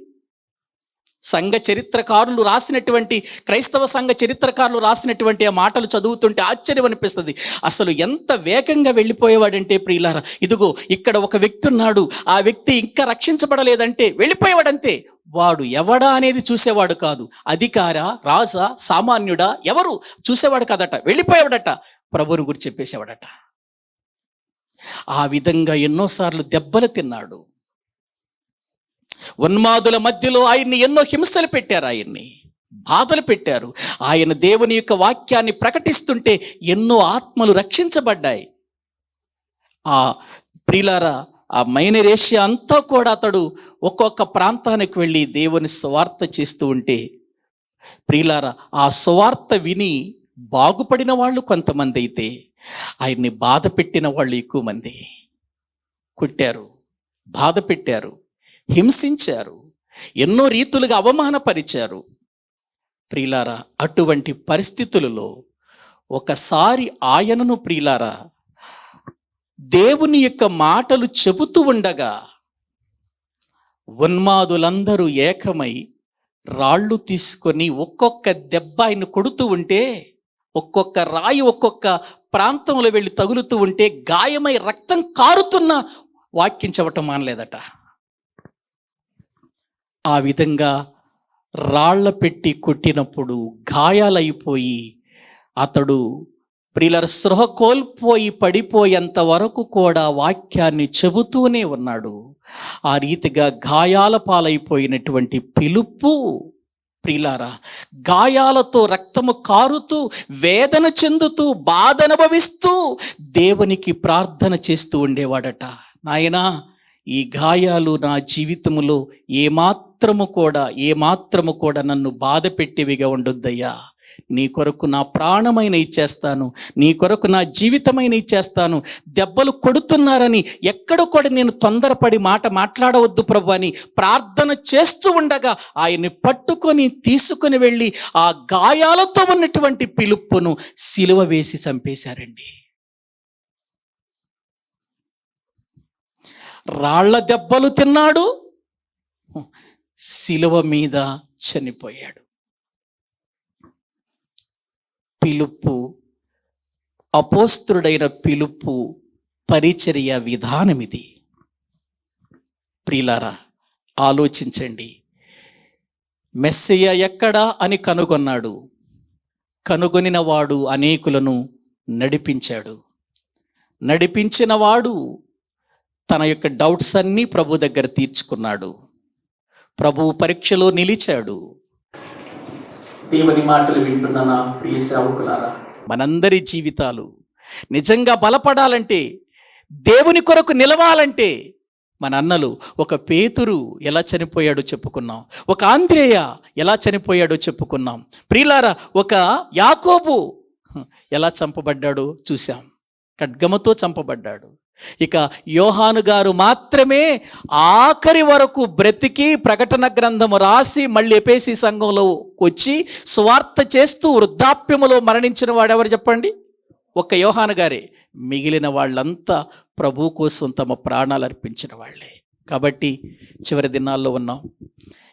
సంఘ చరిత్రకారులు రాసినటువంటి, క్రైస్తవ సంఘ చరిత్రకారులు రాసినటువంటి ఆ మాటలు చదువుతుంటే ఆశ్చర్యం అనిపిస్తుంది. అసలు ఎంత వేగంగా వెళ్ళిపోయేవాడంటే ప్రియులారా, ఇదిగో ఇక్కడ ఒక వ్యక్తి ఉన్నాడు, ఆ వ్యక్తి ఇంకా రక్షించబడలేదంటే వెళ్ళిపోయేవాడంతే. వాడు ఎవడా అనేది చూసేవాడు కాదు. అధికార, రాజా, సామాన్యుడా, ఎవరు చూసేవాడు కాదట. వెళ్ళిపోయేవాడట, ప్రభువుని గురించి చెప్పేసేవాడట. ఆ విధంగా ఎన్నోసార్లు దెబ్బలు తిన్నాడు. ఉన్మాదుల మధ్యలో ఆయన్ని ఎన్నో హింసలు పెట్టారు, ఆయన్ని బాధలు పెట్టారు. ఆయన దేవుని యొక్క వాక్యాన్ని ప్రకటిస్తుంటే ఎన్నో ఆత్మలు రక్షించబడ్డాయి. ఆ ప్రియులారా, ఆ మైనర్ ఏషియా అంతా కూడా అతడు ఒక్కొక్క ప్రాంతానికి వెళ్ళి దేవుని సువార్త చేస్తూ ఉంటే, ప్రియులారా, ఆ సువార్త విని బాగుపడిన వాళ్ళు కొంతమంది అయితే ఆయన్ని బాధ పెట్టిన వాళ్ళు ఎక్కువ మంది. కొట్టారు, బాధ పెట్టారు, హింసించారు, ఎన్నో రీతులుగా అవమానపరిచారు. ప్రియులారా, అటువంటి పరిస్థితులలో ఒకసారి ఆయనను ప్రియులారా దేవుని యొక్క మాటలు చెబుతూ ఉండగా ఉన్మాదులందరూ ఏకమై రాళ్ళు తీసుకొని ఒక్కొక్క దెబ్బ ఆయన కొడుతూ ఉంటే, ఒక్కొక్క రాయి ఒక్కొక్క ప్రాంతంలో వెళ్ళి తగులుతూ ఉంటే గాయమై రక్తం కారుతున్న వాక్యం చెప్పటం మానలేదట. ఆ విధంగా రాళ్ల పెట్టి కొట్టినప్పుడు గాయాలైపోయి అతడు ప్రియులారా స్పృహ కోల్పోయి పడిపోయేంత వరకు కూడా వాక్యాన్ని చెబుతూనే ఉన్నాడు. ఆ రీతిగా గాయాల పాలైపోయినటువంటి పిలుపు ప్రియులారా గాయాలతో రక్తము కారుతూ, వేదన చెందుతూ, బాధ అనుభవిస్తూ దేవునికి ప్రార్థన చేస్తూ ఉండేవాడట. నాయనా, ఈ గాయాలు నా జీవితములో ఏమాత్రము కూడా నన్ను బాధ పెట్టేవిగా ఉండొద్దయ్యా. నీ కొరకు నా ప్రాణమైన ఇచ్చేస్తాను, నీ కొరకు నా జీవితమైన ఇచ్చేస్తాను. దెబ్బలు కొడుతున్నారని ఎక్కడ కూడా నేను తొందరపడి మాట్లాడవద్దు ప్రభు అని ప్రార్థన చేస్తూ ఉండగా ఆయన్ని పట్టుకొని తీసుకొని వెళ్ళి ఆ గాయాలతో ఉన్నటువంటి పిలుపును సిలువ వేసి చంపేశారండి. రాళ్ల దెబ్బలు తిన్నాడు, సిలువ మీద చనిపోయాడు. పిలుపు, అపోస్తుడైన పిలుపు పరిచర్య విధానం ఇది. ప్రియులారా, ఆలోచించండి. మెస్సయ్య ఎక్కడా అని కనుగొన్నాడు. కనుగొనిన వాడు అనేకులను నడిపించాడు. నడిపించిన వాడు తన యొక్క డౌట్స్ అన్నీ ప్రభు దగ్గర తీర్చుకున్నాడు. ప్రభువు పరీక్షలో నిలిచాడు. దేవుని మాటలు వింటున్న నా ప్రియ సేవకులారా, మనందరి జీవితాలు నిజంగా బలపడాలంటే, దేవుని కొరకు నిలవాలంటే, మన అన్నలు ఒక పేతురు ఎలా చనిపోయాడో చెప్పుకున్నాం, ఒక ఆంద్రేయ ఎలా చనిపోయాడో చెప్పుకున్నాం. ప్రియులారా, ఒక యాకోబు ఎలా చంపబడ్డాడో చూశాం. ఖడ్గముతో చంపబడ్డాడు. ఇక యోహాను గారు మాత్రమే ఆఖరి వరకు బ్రతికి ప్రకటన గ్రంథము రాసి మళ్ళీ ఎఫెసీ సంఘంలో వచ్చి సువార్త చేస్తూ వృద్ధాప్యములో మరణించిన వాడెవరు చెప్పండి? ఒక్క యోహాను గారే. మిగిలిన వాళ్ళంతా ప్రభు కోసం తమ ప్రాణాలు అర్పించిన వాళ్ళే. కాబట్టి చివరి దినాల్లో ఉన్నాం.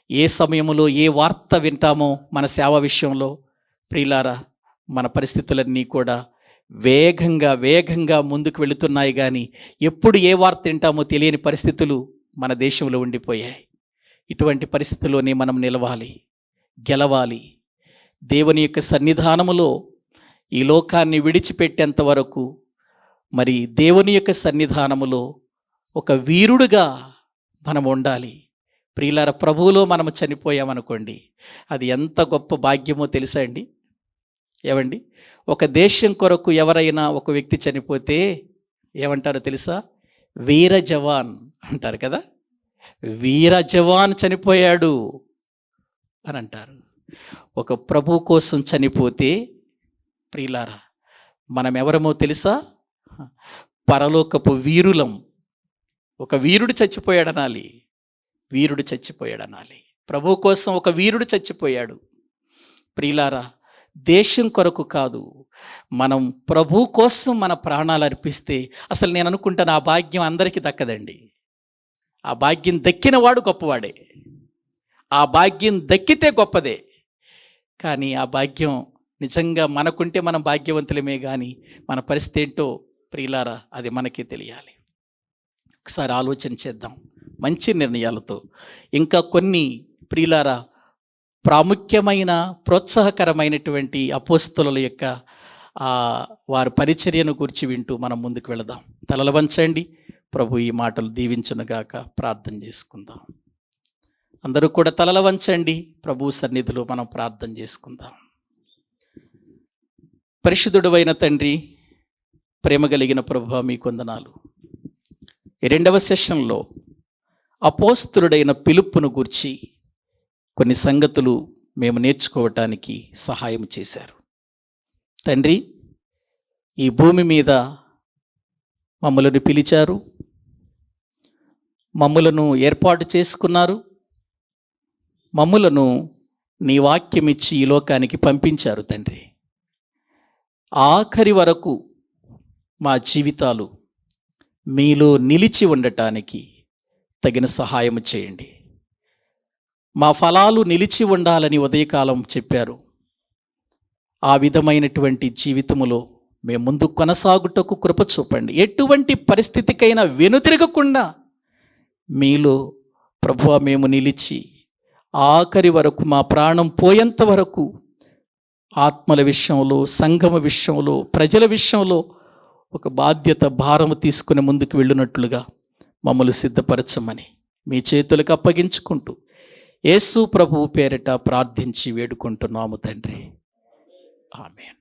ఏ సమయంలో ఏ వార్త వింటామో మన సేవ విషయంలో ప్రియులారా, మన పరిస్థితులన్నీ కూడా వేగంగా ముందుకు వెళుతున్నాయి. కానీ ఎప్పుడు ఏ వార్త వింటామో తెలియని పరిస్థితులు మన దేశంలో ఉండిపోయాయి. ఇటువంటి పరిస్థితుల్లోనే మనం నిలవాలి, గెలవాలి. దేవుని యొక్క సన్నిధానములో ఈ లోకాన్ని విడిచిపెట్టేంత వరకు మరి దేవుని యొక్క సన్నిధానములో ఒక వీరుడుగా మనం ఉండాలి. ప్రియులార, ప్రభువులో మనము చనిపోయామనుకోండి, అది ఎంత గొప్ప భాగ్యమో తెలుసా అండి? ఏమండి, ఒక దేశం కొరకు ఎవరైనా ఒక వ్యక్తి చనిపోతే ఏమంటారో తెలుసా? వీర జవాన్ అంటారు కదా. వీర జవాన్ చనిపోయాడు అని అంటారు. ఒక ప్రభు కోసం చనిపోతే ప్రియులారా, మనం ఎవరమో తెలుసా? పరలోకపు వీరులం. ఒక వీరుడు చచ్చిపోయాడనాలి, వీరుడు చచ్చిపోయాడనాలి. ప్రభు కోసం ఒక వీరుడు చచ్చిపోయాడు. ప్రియులారా, దేశం కొరకు కాదు, మనం ప్రభు కోసం మన ప్రాణాలు అర్పిస్తే అసలు నేను అనుకుంటాను ఆ భాగ్యం అందరికీ దక్కదండి. ఆ భాగ్యం దక్కినవాడు గొప్పవాడే, ఆ భాగ్యం దక్కితే గొప్పదే. కానీ ఆ భాగ్యం నిజంగా మనకుంటే మనం భాగ్యవంతులమే, కానీ మన పరిస్థితి ఏంటో ప్రియులారా అది మనకే తెలియాలి. ఒకసారి ఆలోచన చేద్దాం మంచి నిర్ణయాలతో. ఇంకా కొన్ని ప్రియులారా ప్రాముఖ్యమైన ప్రోత్సాహకరమైనటువంటి అపోస్తలుల యొక్క వారి పరిచర్యను గురించి వింటూ మనం ముందుకు వెళదాం. తలలు వంచండి, ప్రభు ఈ మాటలు దీవించునుగాక. ప్రార్థన చేసుకుందాం. అందరూ కూడా తలలు వంచండి, ప్రభు సన్నిధిలో మనం ప్రార్థన చేసుకుందాం. పరిశుద్ధుడైన తండ్రి, ప్రేమ కలిగిన ప్రభువా, మీకు వందనాలు. ఈ 2వ సెషన్లో అపోస్తలుడైన ఫిలిప్పును గూర్చి కొన్ని సంగతులు మేము నేర్చుకోవటానికి సహాయం చేశారు. తండ్రి, ఈ భూమి మీద మమ్మలను పిలిచారు, మమ్మలను ఏర్పాటు చేసుకున్నారు, మమ్మలను నీ వాక్యం ఇచ్చి ఈ లోకానికి పంపించారు. తండ్రి, ఆఖరి వరకు మా జీవితాలు మీలో నిలిచి ఉండటానికి తగిన సహాయం చేయండి. మా ఫలాలు నిలిచి ఉండాలని ఉదయకాలం చెప్పారు. ఆ విధమైనటువంటి జీవితములో మేము ముందు కొనసాగుటకు కృప చూపండి. ఎటువంటి పరిస్థితికైనా వెనుతిరగకుండా మీలో ప్రభువా మేము నిలిచి ఆఖరి వరకు, మా ప్రాణం పోయేంత వరకు ఆత్మల విషయంలో, సంఘమ విషయంలో, ప్రజల విషయంలో ఒక బాధ్యత, భారము తీసుకుని ముందుకు వెళ్ళినట్లుగా మమ్మల్ని సిద్ధపరచమని మీ చేతులకు అప్పగించుకుంటూ యేసు ప్రభువు పేరిట ప్రార్థించి వేడుకుంటున్నాము తండ్రి. ఆమేన్.